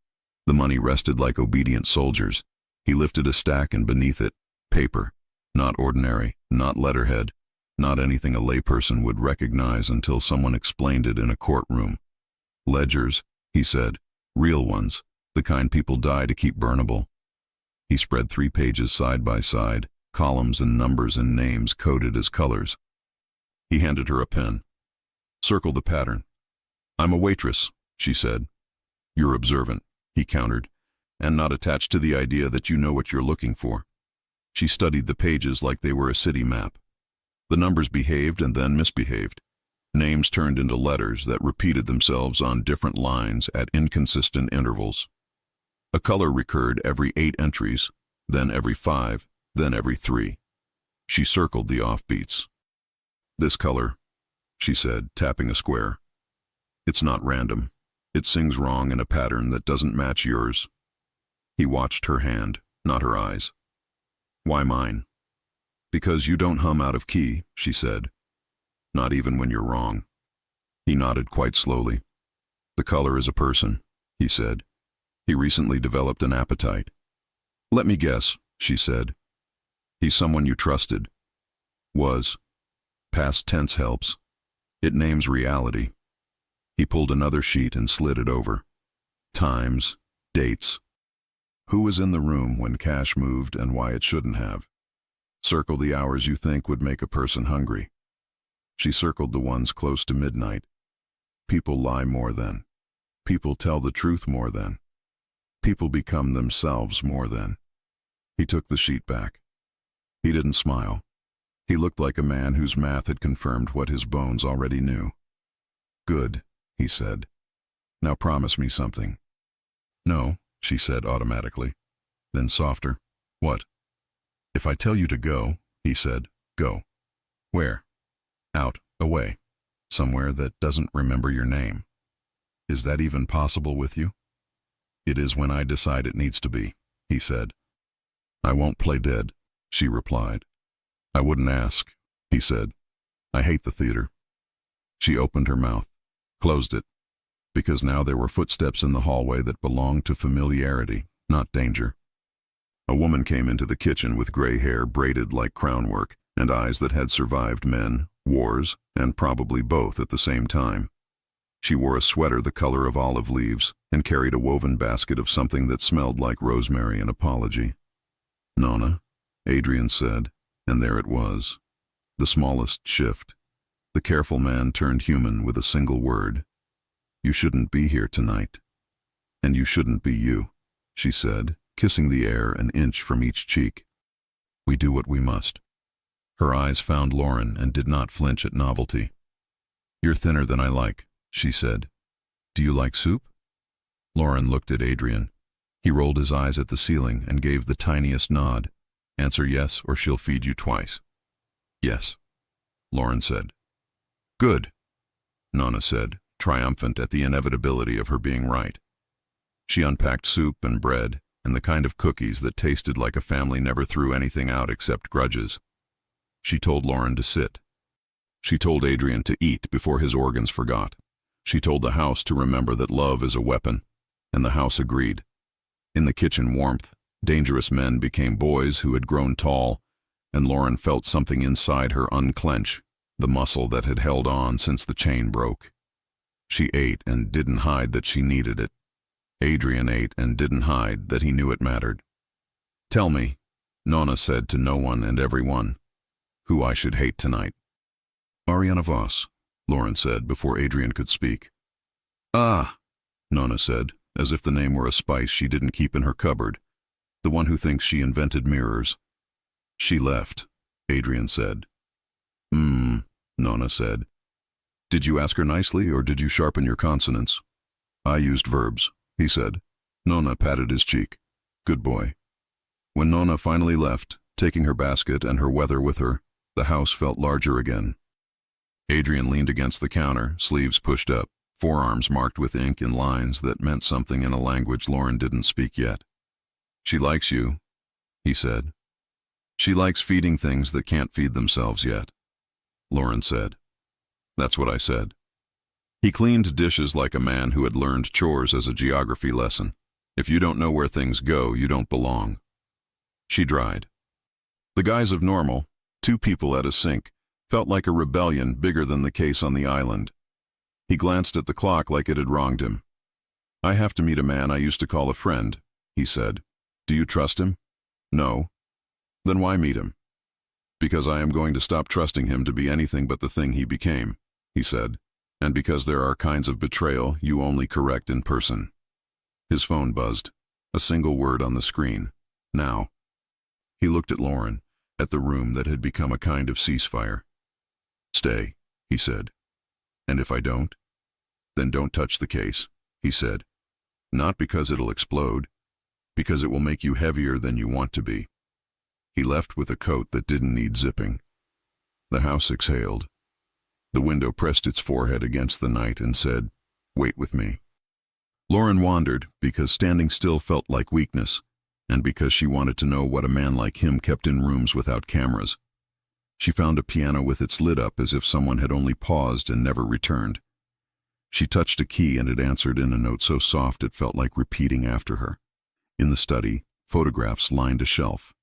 The money rested like obedient soldiers. He lifted a stack and beneath it, paper. Not ordinary, not letterhead, not anything a layperson would recognize until someone explained it in a courtroom. Ledgers, he said, real ones, the kind people die to keep burnable. He spread 3 pages side by side, columns and numbers and names coded as colors. He handed her a pen. Circle the pattern. I'm a waitress, she said. You're observant, he countered, and not attached to the idea that you know what you're looking for. She studied the pages like they were a city map. The numbers behaved and then misbehaved. Names turned into letters that repeated themselves on different lines at inconsistent intervals. A color recurred every 8 entries, then every 5, then every 3. She circled the offbeats. This color, she said, tapping a square. It's not random. It sings wrong in a pattern that doesn't match yours. He watched her hand, not her eyes. Why mine? Because you don't hum out of key, she said. Not even when you're wrong. He nodded quite slowly. The color is a person, he said. He recently developed an appetite. Let me guess, she said. He's someone you trusted. Was. Past tense helps. It names reality. He pulled another sheet and slid it over. Times, dates. Who was in the room when cash moved and why it shouldn't have. Circle the hours you think would make a person hungry. She circled the ones close to midnight. People lie more then. People tell the truth more then. People become themselves more then. He took the sheet back. He didn't smile. He looked like a man whose math had confirmed what his bones already knew. Good, he said. Now promise me something. No, she said automatically. Then softer. What? If I tell you to go, he said, go. Where? Out, away. Somewhere that doesn't remember your name. Is that even possible with you? It is when I decide it needs to be, he said. I won't play dead, she replied. I wouldn't ask, he said. I hate the theater. She opened her mouth, closed it, because now there were footsteps in the hallway that belonged to familiarity, not danger. A woman came into the kitchen with gray hair braided like crownwork and eyes that had survived men, wars, and probably both at the same time. She wore a sweater the color of olive leaves and carried a woven basket of something that smelled like rosemary and apology. Nona, Adrian said, and there it was. The smallest shift. The careful man turned human with a single word. You shouldn't be here tonight. And you shouldn't be you, she said, kissing the air an inch from each cheek. We do what we must. Her eyes found Lauren and did not flinch at novelty. You're thinner than I like, she said. Do you like soup? Lauren looked at Adrian. He rolled his eyes at the ceiling and gave the tiniest nod. Answer yes or she'll feed you twice. Yes, Lauren said. Good, Nona said, triumphant at the inevitability of her being right. She unpacked soup and bread and the kind of cookies that tasted like a family never threw anything out except grudges. She told Lauren to sit. She told Adrian to eat before his organs forgot. She told the house to remember that love is a weapon, and the house agreed. In the kitchen warmth, dangerous men became boys who had grown tall, and Lauren felt something inside her unclench, the muscle that had held on since the chain broke. She ate and didn't hide that she needed it. Adrian ate and didn't hide that he knew it mattered. Tell me, Nona said to no one and everyone, who I should hate tonight. Ariana Voss, Lauren said before Adrian could speak. Ah, Nona said, as if the name were a spice she didn't keep in her cupboard. The one who thinks she invented mirrors. She left, Adrian said. Nona said. Did you ask her nicely or did you sharpen your consonants? I used verbs, he said. Nona patted his cheek. Good boy. When Nona finally left, taking her basket and her weather with her, the house felt larger again. Adrian leaned against the counter, sleeves pushed up, forearms marked with ink in lines that meant something in a language Lauren didn't speak yet. She likes you, he said. She likes feeding things that can't feed themselves yet, Lauren said. That's what I said. He cleaned dishes like a man who had learned chores as a geography lesson. If you don't know where things go, you don't belong. She dried. The guise of normal, two people at a sink, felt like a rebellion bigger than the case on the island. He glanced at the clock like it had wronged him. I have to meet a man I used to call a friend, he said. Do you trust him? No. Then why meet him? Because I am going to stop trusting him to be anything but the thing he became, he said, and because there are kinds of betrayal you only correct in person. His phone buzzed, a single word on the screen. Now. He looked at Lauren, at the room that had become a kind of ceasefire. Stay, he said. And if I don't? Then don't touch the case, he said. Not because it'll explode, because it will make you heavier than you want to be. He left with a coat that didn't need zipping. The house exhaled. The window pressed its forehead against the night and said, Wait with me. Lauren wandered because standing still felt like weakness, and because she wanted to know what a man like him kept in rooms without cameras. She found a piano with its lid up as if someone had only paused and never returned. She touched a key and it answered in a note so soft it felt like repeating after her. In the study, photographs lined a shelf.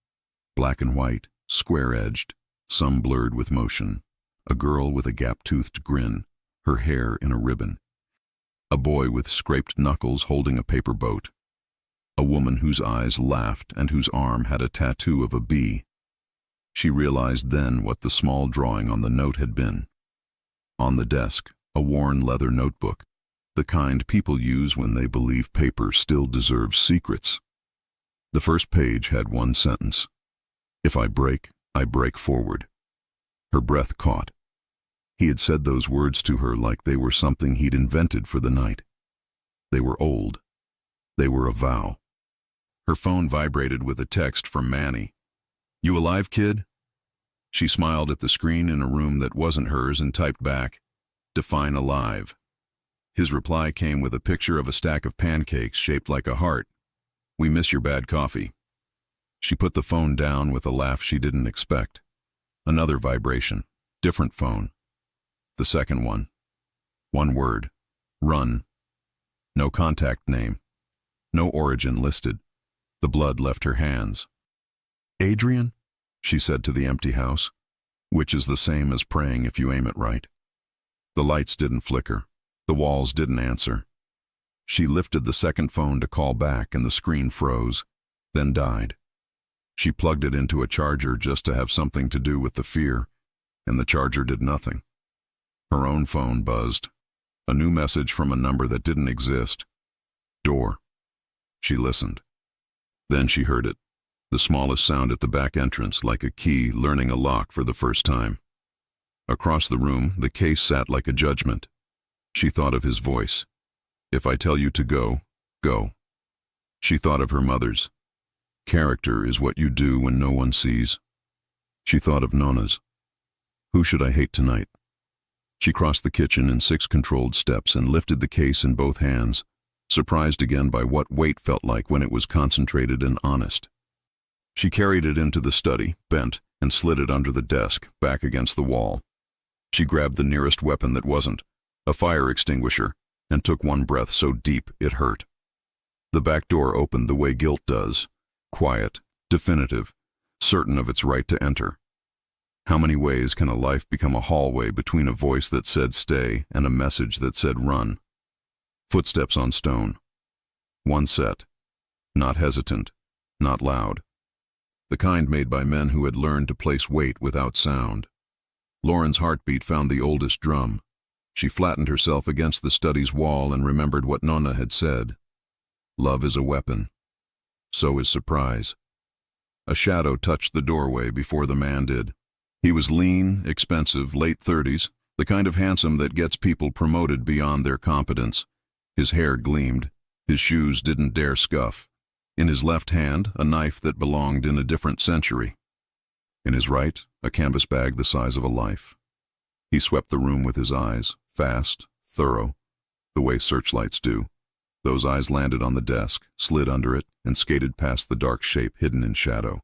Black and white, square-edged, some blurred with motion. A girl with a gap-toothed grin, her hair in a ribbon. A boy with scraped knuckles holding a paper boat. A woman whose eyes laughed and whose arm had a tattoo of a bee. She realized then what the small drawing on the note had been. On the desk, a worn leather notebook, the kind people use when they believe paper still deserves secrets. The first page had one sentence. If I break forward. Her breath caught. He had said those words to her like they were something he'd invented for the night. They were old. They were a vow. Her phone vibrated with a text from Manny. You alive, kid? She smiled at the screen in a room that wasn't hers and typed back, Define alive. His reply came with a picture of a stack of pancakes shaped like a heart. We miss your bad coffee. She put the phone down with a laugh she didn't expect. Another vibration. Different phone. The second one. One word. Run. No contact name. No origin listed. The blood left her hands. Adrian? She said to the empty house, which is the same as praying if you aim it right. The lights didn't flicker. The walls didn't answer. She lifted the second phone to call back and the screen froze, then died. She plugged it into a charger just to have something to do with the fear, and the charger did nothing. Her own phone buzzed. A new message from a number that didn't exist. Door. She listened. Then she heard it, the smallest sound at the back entrance, like a key learning a lock for the first time. Across the room, the case sat like a judgment. She thought of his voice. If I tell you to go, go. She thought of her mother's. Character is what you do when no one sees. She thought of Nona's. Who should I hate tonight? She crossed the kitchen in 6 controlled steps and lifted the case in both hands, surprised again by what weight felt like when it was concentrated and honest. She carried it into the study, bent, and slid it under the desk, back against the wall. She grabbed the nearest weapon that wasn't, a fire extinguisher, and took one breath so deep it hurt. The back door opened the way guilt does, quiet, definitive, certain of its right to enter. How many ways can a life become a hallway between a voice that said stay and a message that said run? Footsteps on stone. One set. Not hesitant, not loud. The kind made by men who had learned to place weight without sound. Lauren's heartbeat found the oldest drum. She flattened herself against the study's wall and remembered what Nonna had said. Love is a weapon. So is surprise. A shadow touched the doorway before the man did. He was lean, expensive, late 30s, the kind of handsome that gets people promoted beyond their competence. His hair gleamed. His shoes didn't dare scuff. In his left hand, a knife that belonged in a different century. In his right, a canvas bag the size of a life. He swept the room with his eyes, fast, thorough, the way searchlights do. Those eyes landed on the desk, slid under it, and skated past the dark shape hidden in shadow.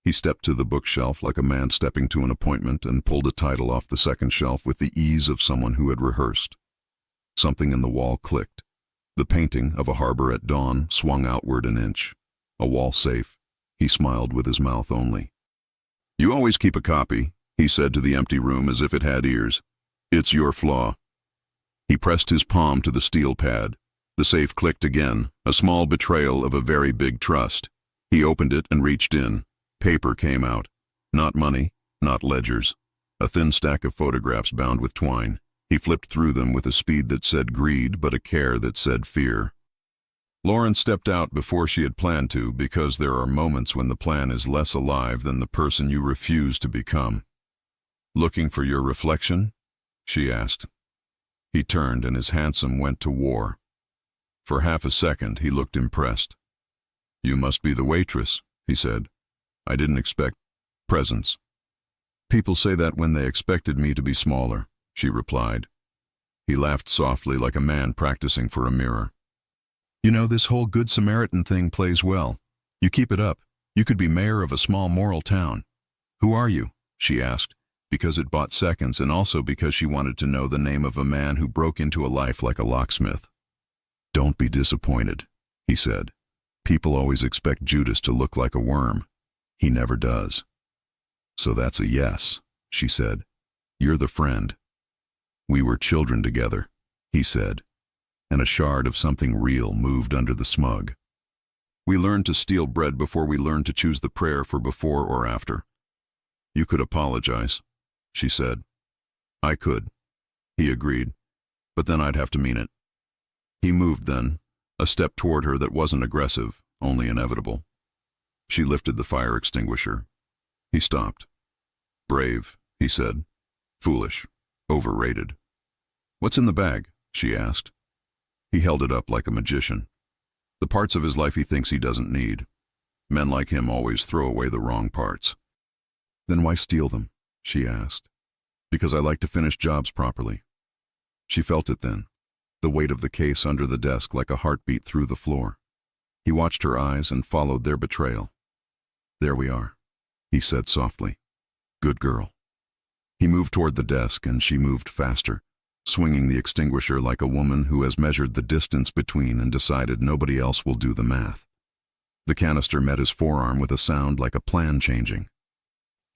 He stepped to the bookshelf like a man stepping to an appointment and pulled a title off the second shelf with the ease of someone who had rehearsed. Something in the wall clicked. The painting of a harbor at dawn swung outward an inch. A wall safe. He smiled with his mouth only. "You always keep a copy," he said to the empty room as if it had ears. "It's your flaw." He pressed his palm to the steel pad. The safe clicked again, a small betrayal of a very big trust. He opened it and reached in. Paper came out. Not money, not ledgers. A thin stack of photographs bound with twine. He flipped through them with a speed that said greed, but a care that said fear. Lauren stepped out before she had planned to, because there are moments when the plan is less alive than the person you refuse to become. "Looking for your reflection?" she asked. He turned and his handsome went to war. For half a second he looked impressed. "You must be the waitress," he said. "I didn't expect presents." "People say that when they expected me to be smaller," she replied. He laughed softly like a man practicing for a mirror. "You know, this whole Good Samaritan thing plays well. You keep it up. You could be mayor of a small moral town." "Who are you?" she asked, because it bought seconds and also because she wanted to know the name of a man who broke into a life like a locksmith. "Don't be disappointed," he said. "People always expect Judas to look like a worm. He never does." "So that's a yes," she said. "You're the friend." "We were children together," he said, and a shard of something real moved under the smug. "We learned to steal bread before we learned to choose the prayer for before or after." "You could apologize," she said. "I could," he agreed, "but then I'd have to mean it." He moved then, a step toward her that wasn't aggressive, only inevitable. She lifted the fire extinguisher. He stopped. "Brave," he said. "Foolish. Overrated." "What's in the bag?" she asked. He held it up like a magician. "The parts of his life he thinks he doesn't need. Men like him always throw away the wrong parts." "Then why steal them?" she asked. "Because I like to finish jobs properly." She felt it then, the weight of the case under the desk like a heartbeat through the floor. He watched her eyes and followed their betrayal. "There we are," he said softly. "Good girl." He moved toward the desk and she moved faster, swinging the extinguisher like a woman who has measured the distance between and decided nobody else will do the math. The canister met his forearm with a sound like a plan changing.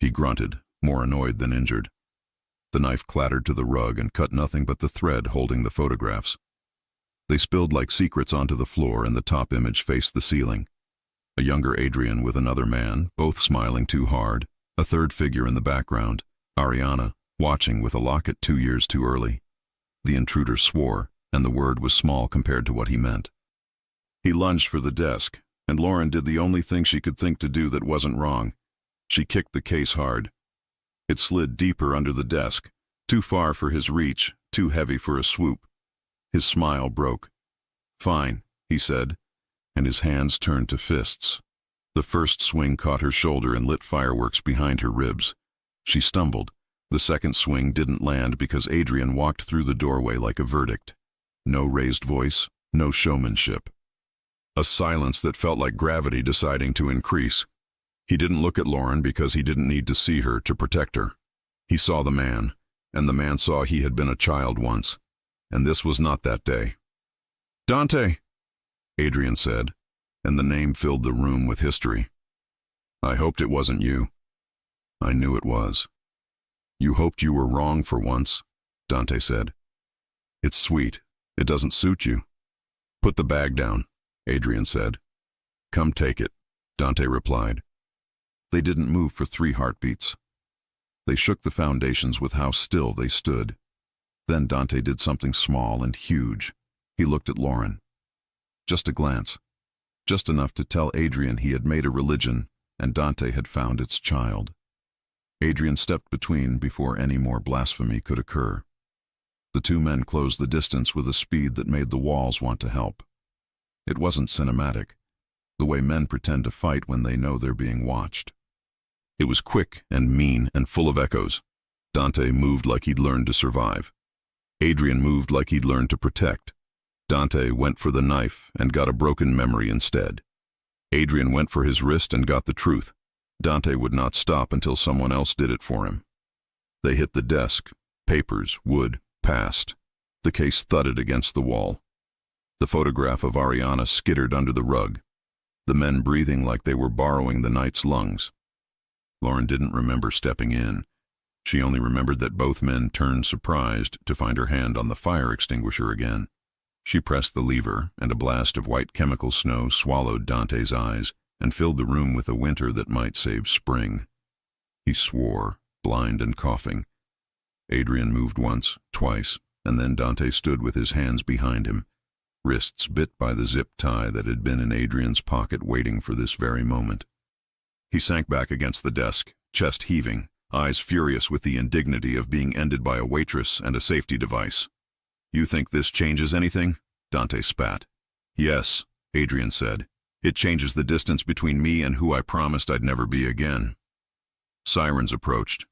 He grunted, more annoyed than injured. The knife clattered to the rug and cut nothing but the thread holding the photographs. They spilled like secrets onto the floor and the top image faced the ceiling. A younger Adrian with another man, both smiling too hard, a third figure in the background, Ariana, watching with a locket 2 years too early. The intruder swore, and the word was small compared to what he meant. He lunged for the desk, and Lauren did the only thing she could think to do that wasn't wrong. She kicked the case hard. It slid deeper under the desk, too far for his reach, too heavy for a swoop. His smile broke. "Fine," he said, and his hands turned to fists. The first swing caught her shoulder and lit fireworks behind her ribs. She stumbled. The second swing didn't land because Adrian walked through the doorway like a verdict. No raised voice, no showmanship. A silence that felt like gravity deciding to increase. He didn't look at Lauren because he didn't need to see her to protect her. He saw the man, and the man saw he had been a child once, and this was not that day. "Dante," Adrian said, and the name filled the room with history. "I hoped it wasn't you." "I knew it was." "You hoped you were wrong for once," Dante said. "It's sweet. It doesn't suit you." "Put the bag down," Adrian said. "Come take it," Dante replied. They didn't move for 3 heartbeats. They shook the foundations with how still they stood. Then Dante did something small and huge. He looked at Lauren. Just a glance. Just enough to tell Adrian he had made a religion and Dante had found its child. Adrian stepped between before any more blasphemy could occur. The 2 men closed the distance with a speed that made the walls want to help. It wasn't cinematic, the way men pretend to fight when they know they're being watched. It was quick and mean and full of echoes. Dante moved like he'd learned to survive. Adrian moved like he'd learned to protect. Dante went for the knife and got a broken memory instead. Adrian went for his wrist and got the truth. Dante would not stop until someone else did it for him. They hit the desk. Papers, wood, passed. The case thudded against the wall. The photograph of Ariana skittered under the rug, the men breathing like they were borrowing the night's lungs. Lauren didn't remember stepping in. She only remembered that both men turned surprised to find her hand on the fire extinguisher again. She pressed the lever, and a blast of white chemical snow swallowed Dante's eyes and filled the room with a winter that might save spring. He swore, blind and coughing. Adrian moved once, twice, and then Dante stood with his hands behind him, wrists bit by the zip tie that had been in Adrian's pocket waiting for this very moment. He sank back against the desk, chest heaving, eyes furious with the indignity of being ended by a waitress and a safety device. "You think this changes anything?" Dante spat. "Yes," Adrian said. "It changes the distance between me and who I promised I'd never be again." Sirens approached.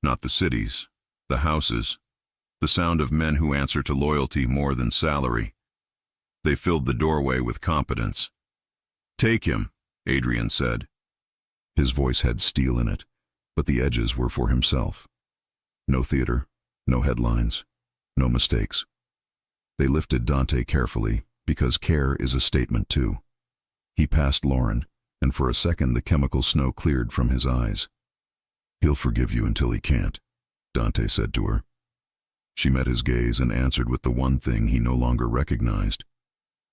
Not the cities, the houses, the sound of men who answer to loyalty more than salary. They filled the doorway with competence. "Take him," Adrian said. His voice had steel in it, but the edges were for himself. No theater, no headlines, no mistakes. They lifted Dante carefully, because care is a statement too. He passed Lauren, and for a second the chemical snow cleared from his eyes. "He'll forgive you until he can't," Dante said to her. She met his gaze and answered with the one thing he no longer recognized.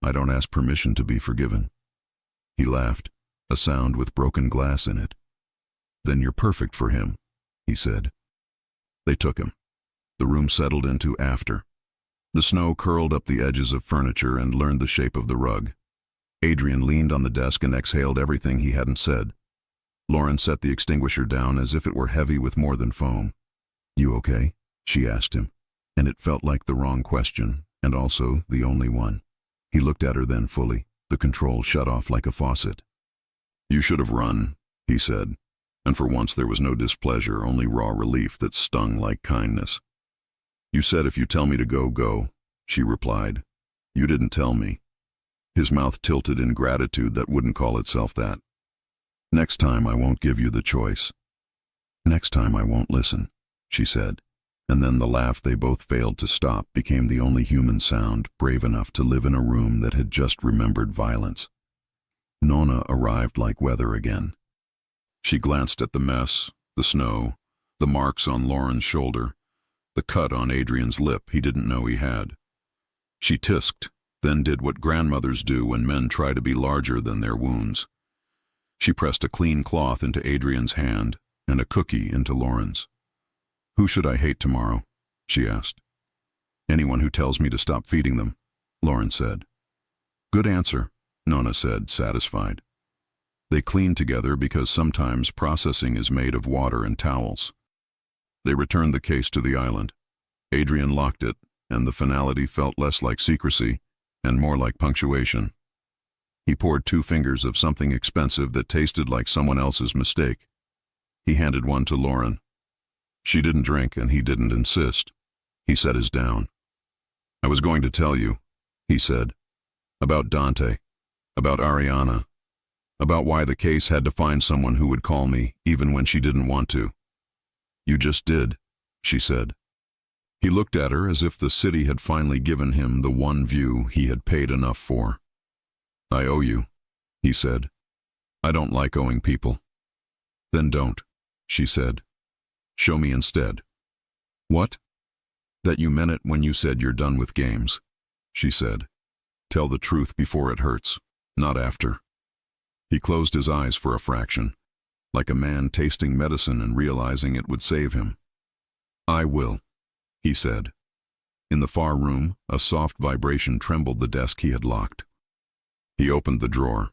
"I don't ask permission to be forgiven." He laughed, a sound with broken glass in it. "Then you're perfect for him," he said. They took him. The room settled into after. The snow curled up the edges of furniture and learned the shape of the rug. Adrian leaned on the desk and exhaled everything he hadn't said. Lauren set the extinguisher down as if it were heavy with more than foam. "You okay?" she asked him, and it felt like the wrong question, and also the only one. He looked at her then fully, the control shut off like a faucet. "You should have run," he said, and for once there was no displeasure, only raw relief that stung like kindness. "You said if you tell me to go, go," she replied. "You didn't tell me." His mouth tilted in gratitude that wouldn't call itself that. "Next time I won't give you the choice." "Next time I won't listen," she said, and then the laugh they both failed to stop became the only human sound brave enough to live in a room that had just remembered violence. Nona arrived like weather again. She glanced at the mess, the snow, the marks on Lauren's shoulder, the cut on Adrian's lip he didn't know he had. She tisked, then did what grandmothers do when men try to be larger than their wounds. She pressed a clean cloth into Adrian's hand and a cookie into Lauren's. "Who should I hate tomorrow?" she asked. "Anyone who tells me to stop feeding them," Lauren said. "Good answer," Nona said, satisfied. They cleaned together because sometimes processing is made of water and towels. They returned the case to the island. Adrian locked it, and the finality felt less like secrecy and more like punctuation. He poured 2 fingers of something expensive that tasted like someone else's mistake. He handed one to Lauren. She didn't drink, and he didn't insist. He set his down. "I was going to tell you," he said, "about Dante, about Ariana, about why the case had to find someone who would call me even when she didn't want to." "You just did," she said. He looked at her as if the city had finally given him the one view he had paid enough for. "I owe you," he said. "I don't like owing people." "Then don't," she said. "Show me instead." "What?" "That you meant it when you said you're done with games," she said. "Tell the truth before it hurts, not after." He closed his eyes for a fraction, like a man tasting medicine and realizing it would save him. "I will," he said. In the far room, a soft vibration trembled the desk he had locked. He opened the drawer.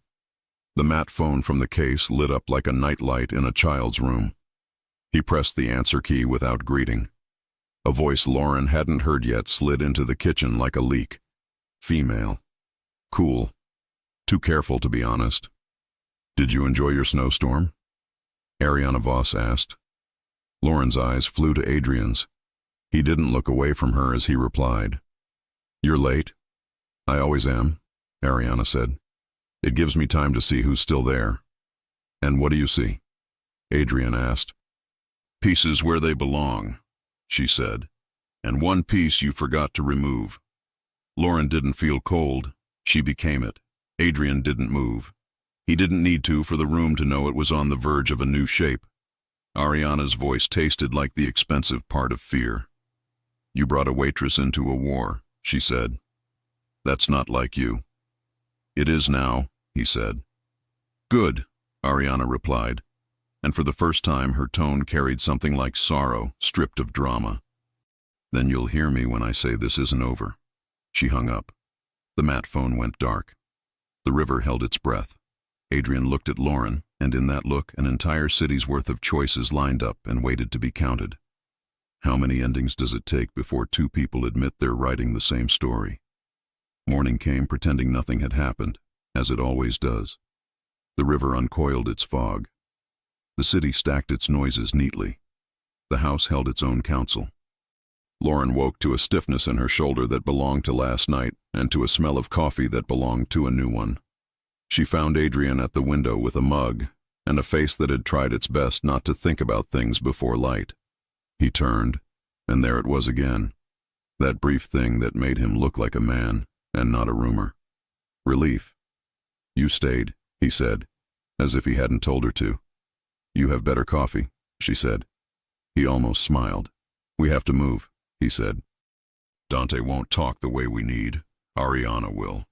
The matte phone from the case lit up like a nightlight in a child's room. He pressed the answer key without greeting. A voice Lauren hadn't heard yet slid into the kitchen like a leak. Female. Cool. Too careful, to be honest. "Did you enjoy your snowstorm?" Ariana Voss asked. Lauren's eyes flew to Adrian's. He didn't look away from her as he replied. "You're late." "I always am," Ariana said. "It gives me time to see who's still there." "And what do you see?" Adrian asked. Pieces where they belong, she said. And one piece you forgot to remove. Lauren didn't feel cold. She became it. Adrian didn't move. He didn't need to for the room to know it was on the verge of a new shape. Ariana's voice tasted like the expensive part of fear. You brought a waitress into a war, she said. That's not like you. It is now, he said. Good, Ariana replied, and for the first time her tone carried something like sorrow, stripped of drama. Then you'll hear me when I say this isn't over. She hung up. The mat phone went dark. The river held its breath. Adrian looked at Lauren, and in that look an entire city's worth of choices lined up and waited to be counted. How many endings does it take before two people admit they're writing the same story? Morning came pretending nothing had happened, as it always does. The river uncoiled its fog. The city stacked its noises neatly. The house held its own council. Lauren woke to a stiffness in her shoulder that belonged to last night and to a smell of coffee that belonged to a new one. She found Adrian at the window with a mug and a face that had tried its best not to think about things before light. He turned, and there it was again, that brief thing that made him look like a man and not a rumor. Relief. You stayed, he said, as if he hadn't told her to. You have better coffee, she said. He almost smiled. We have to move, he said. Dante won't talk the way we need. Ariana will.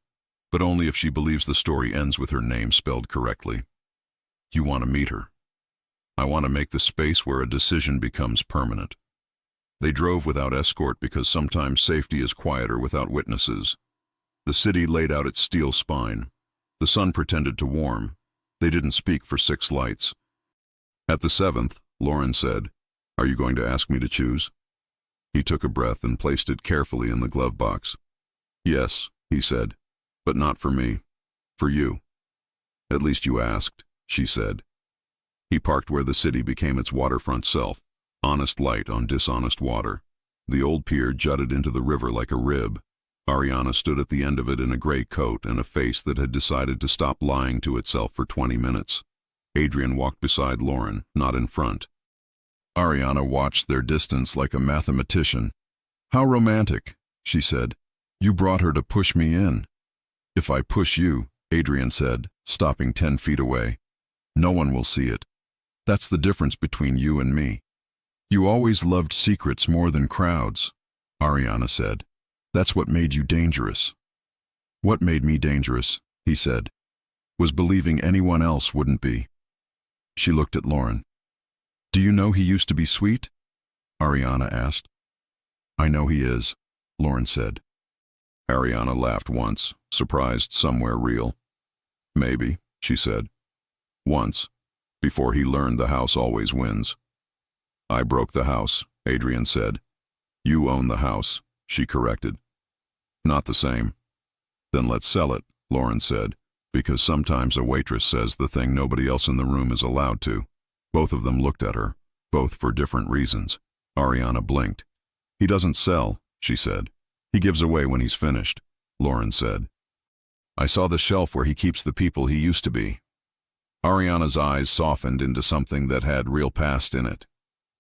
But only if she believes the story ends with her name spelled correctly. You want to meet her. I want to make the space where a decision becomes permanent. They drove without escort because sometimes safety is quieter without witnesses. The city laid out its steel spine. The sun pretended to warm. They didn't speak for 6 lights. At the 7th, Lauren said, Are you going to ask me to choose? He took a breath and placed it carefully in the glove box. Yes, he said, but not for me. For you. At least you asked, she said. He parked where the city became its waterfront self, honest light on dishonest water. The old pier jutted into the river like a rib. Ariana stood at the end of it in a gray coat and a face that had decided to stop lying to itself for 20 minutes. Adrian walked beside Lauren, not in front. Ariana watched their distance like a mathematician. How romantic, she said. You brought her to push me in. If I push you, Adrian said, stopping 10 feet away, no one will see it. That's the difference between you and me. You always loved secrets more than crowds, Ariana said. That's what made you dangerous. What made me dangerous, he said, was believing anyone else wouldn't be. She looked at Lauren. Do you know he used to be sweet? Ariana asked. I know he is, Lauren said. Ariana laughed once, surprised somewhere real. Maybe, she said. Once, before he learned the house always wins. I broke the house, Adrian said. You own the house, she corrected. Not the same. Then let's sell it, Lauren said, because sometimes a waitress says the thing nobody else in the room is allowed to. Both of them looked at her, both for different reasons. Ariana blinked. He doesn't sell, she said. He gives away when he's finished, Lauren said. I saw the shelf where he keeps the people he used to be. Ariana's eyes softened into something that had real past in it.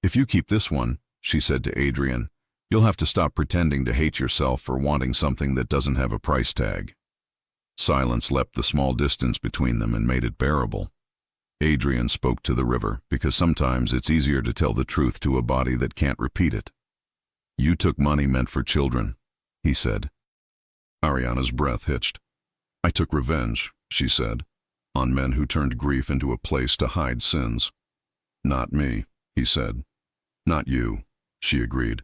If you keep this one, she said to Adrian, you'll have to stop pretending to hate yourself for wanting something that doesn't have a price tag. Silence leapt the small distance between them and made it bearable. Adrian spoke to the river because sometimes it's easier to tell the truth to a body that can't repeat it. You took money meant for children, he said. Ariana's breath hitched. I took revenge, she said, on men who turned grief into a place to hide sins. Not me, he said. Not you, she agreed.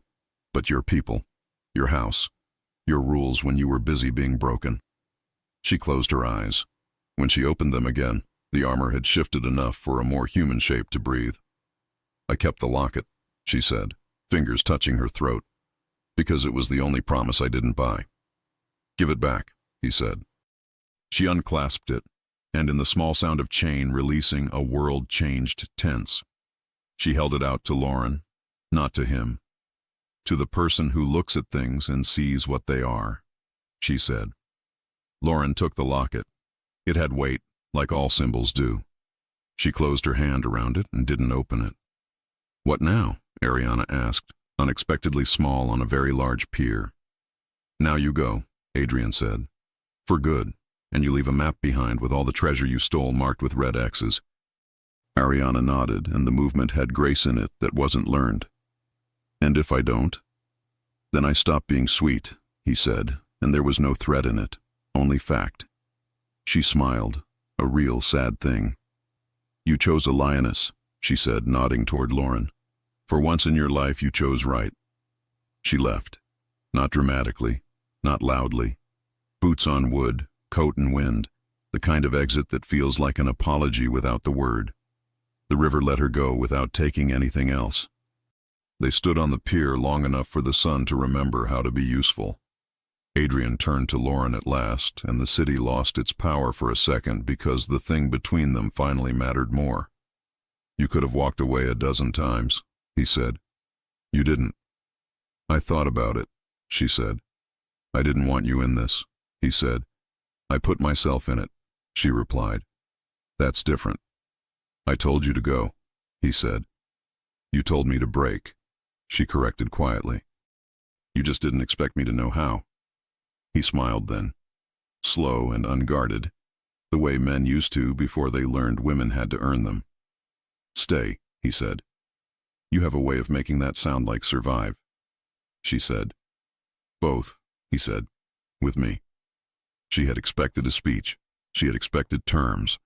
But your people, your house, your rules when you were busy being broken. She closed her eyes. When she opened them again, the armor had shifted enough for a more human shape to breathe. I kept the locket, she said, fingers touching her throat, because it was the only promise I didn't buy. Give it back, he said. She unclasped it, and in the small sound of chain releasing a world-changed tense. She held it out to Lauren, not to him. To the person who looks at things and sees what they are, she said. Lauren took the locket. It had weight, like all symbols do. She closed her hand around it and didn't open it. "What now?" Ariana asked, unexpectedly small on a very large pier. "Now you go," Adrian said. "For good, and you leave a map behind with all the treasure you stole marked with red X's." Ariana nodded, and the movement had grace in it that wasn't learned. "And if I don't?" "Then I stop being sweet," he said, and there was no threat in it, only fact. She smiled, a real sad thing. "You chose a lioness," she said, nodding toward Lauren. "For once in your life you chose right." She left. Not dramatically, not loudly. Boots on wood, coat and wind, the kind of exit that feels like an apology without the word. The river let her go without taking anything else. They stood on the pier long enough for the sun to remember how to be useful. Adrian turned to Lauren at last, and the city lost its power for a second because the thing between them finally mattered more. "You could have walked away a dozen times," he said. "You didn't." "I thought about it," she said. "I didn't want you in this," he said. "I put myself in it," she replied. "That's different." "I told you to go," he said. "You told me to break," she corrected quietly. "You just didn't expect me to know how." He smiled then, slow and unguarded, the way men used to before they learned women had to earn them. "Stay," he said. "You have a way of making that sound like survive," she said. "Both," he said, "with me." She had expected a speech. She had expected terms.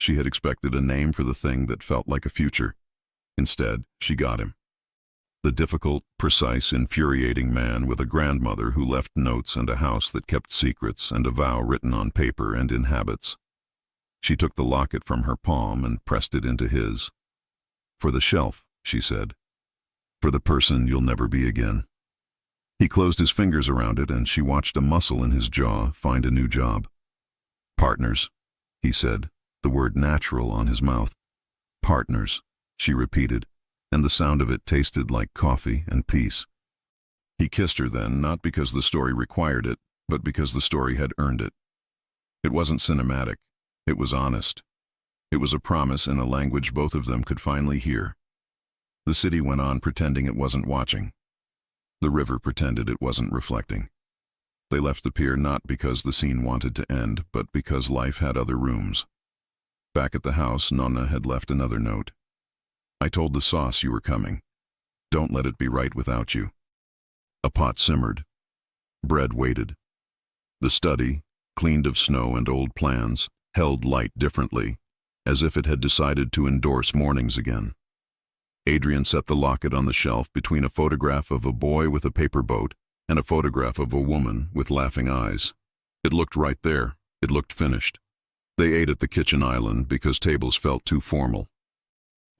She had expected a name for the thing that felt like a future. Instead, she got him. The difficult, precise, infuriating man with a grandmother who left notes and a house that kept secrets and a vow written on paper and in habits. She took the locket from her palm and pressed it into his. "For the shelf," she said. "For the person you'll never be again." He closed his fingers around it, and she watched a muscle in his jaw find a new job. "Partners," he said, the word natural on his mouth. "Partners," she repeated, and the sound of it tasted like coffee and peace. He kissed her then, not because the story required it, but because the story had earned it. It wasn't cinematic. It was honest. It was a promise in a language both of them could finally hear. The city went on pretending it wasn't watching. The river pretended it wasn't reflecting. They left the pier not because the scene wanted to end, but because life had other rooms. Back at the house, Nonna had left another note. "I told the sauce you were coming. Don't let it be right without you." A pot simmered. Bread waited. The study, cleaned of snow and old plans, held light differently, as if it had decided to endorse mornings again. Adrian set the locket on the shelf between a photograph of a boy with a paper boat and a photograph of a woman with laughing eyes. It looked right there. It looked finished. They ate at the kitchen island because tables felt too formal.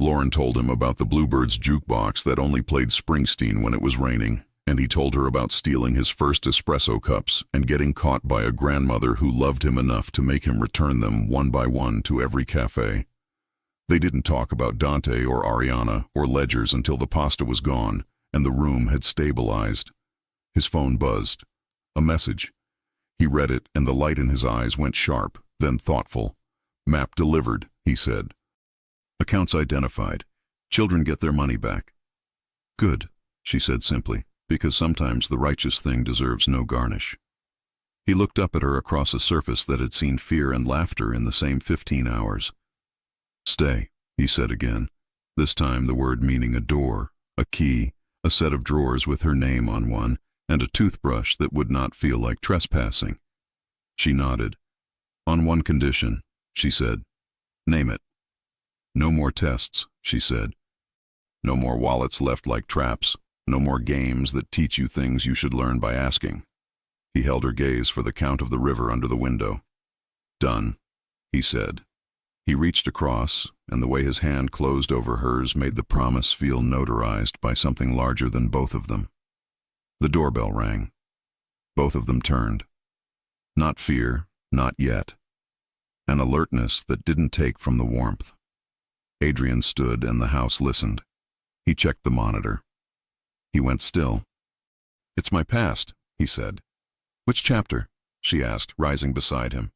Lauren told him about the Bluebirds jukebox that only played Springsteen when it was raining, and he told her about stealing his first espresso cups and getting caught by a grandmother who loved him enough to make him return them one by one to every cafe. They didn't talk about Dante or Ariana or ledgers until the pasta was gone and the room had stabilized. His phone buzzed. A message. He read it, and the light in his eyes went sharp, then thoughtful. "Map delivered," he said. "Accounts identified. Children get their money back." "Good," she said simply, because sometimes the righteous thing deserves no garnish. He looked up at her across a surface that had seen fear and laughter in the same 15 hours. "Stay," he said again, this time the word meaning a door, a key, a set of drawers with her name on one, and a toothbrush that would not feel like trespassing. She nodded. "On one condition," she said. "Name it." "No more tests," she said. "No more wallets left like traps. No more games that teach you things you should learn by asking." He held her gaze for the count of the river under the window. "Done," he said. He reached across, and the way his hand closed over hers made the promise feel notarized by something larger than both of them. The doorbell rang. Both of them turned. Not fear, not yet. An alertness that didn't take from the warmth. Adrian stood and the house listened. He checked the monitor. He went still. "It's my past," he said. "Which chapter?" she asked, rising beside him.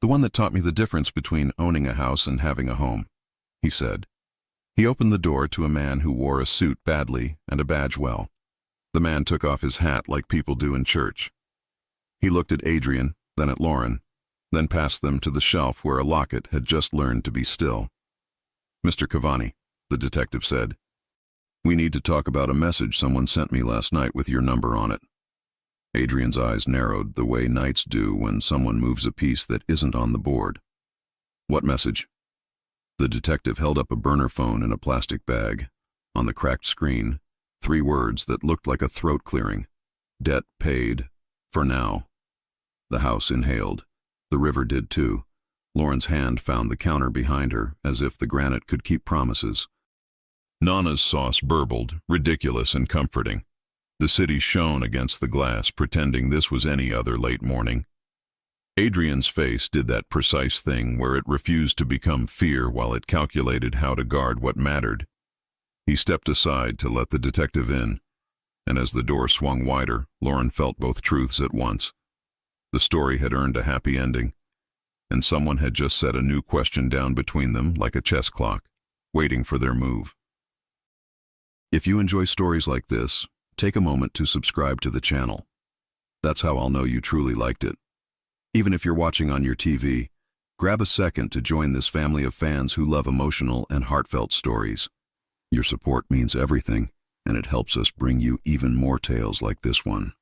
"The one that taught me the difference between owning a house and having a home." he said. He opened the door to a man who wore a suit badly and a badge well. The man took off his hat like people do in church. He looked at Adrian, then at Lauren, then passed them to the shelf where a locket had just learned to be still. "Mr. Cavani," the detective said, "we need to talk about a message someone sent me last night with your number on it." Adrian's eyes narrowed the way knights do when someone moves a piece that isn't on the board. "What message?" The detective held up a burner phone in a plastic bag. On the cracked screen, 3 words that looked like a throat clearing. "Debt paid. For now." The house inhaled. The river did too. Lauren's hand found the counter behind her, as if the granite could keep promises. Nana's sauce burbled, ridiculous and comforting. The city shone against the glass, pretending this was any other late morning. Adrian's face did that precise thing where it refused to become fear while it calculated how to guard what mattered. He stepped aside to let the detective in, and as the door swung wider, Lauren felt both truths at once. The story had earned a happy ending, and someone had just set a new question down between them like a chess clock, waiting for their move. If you enjoy stories like this, take a moment to subscribe to the channel. That's how I'll know you truly liked it. Even if you're watching on your TV, grab a second to join this family of fans who love emotional and heartfelt stories. Your support means everything, and it helps us bring you even more tales like this one.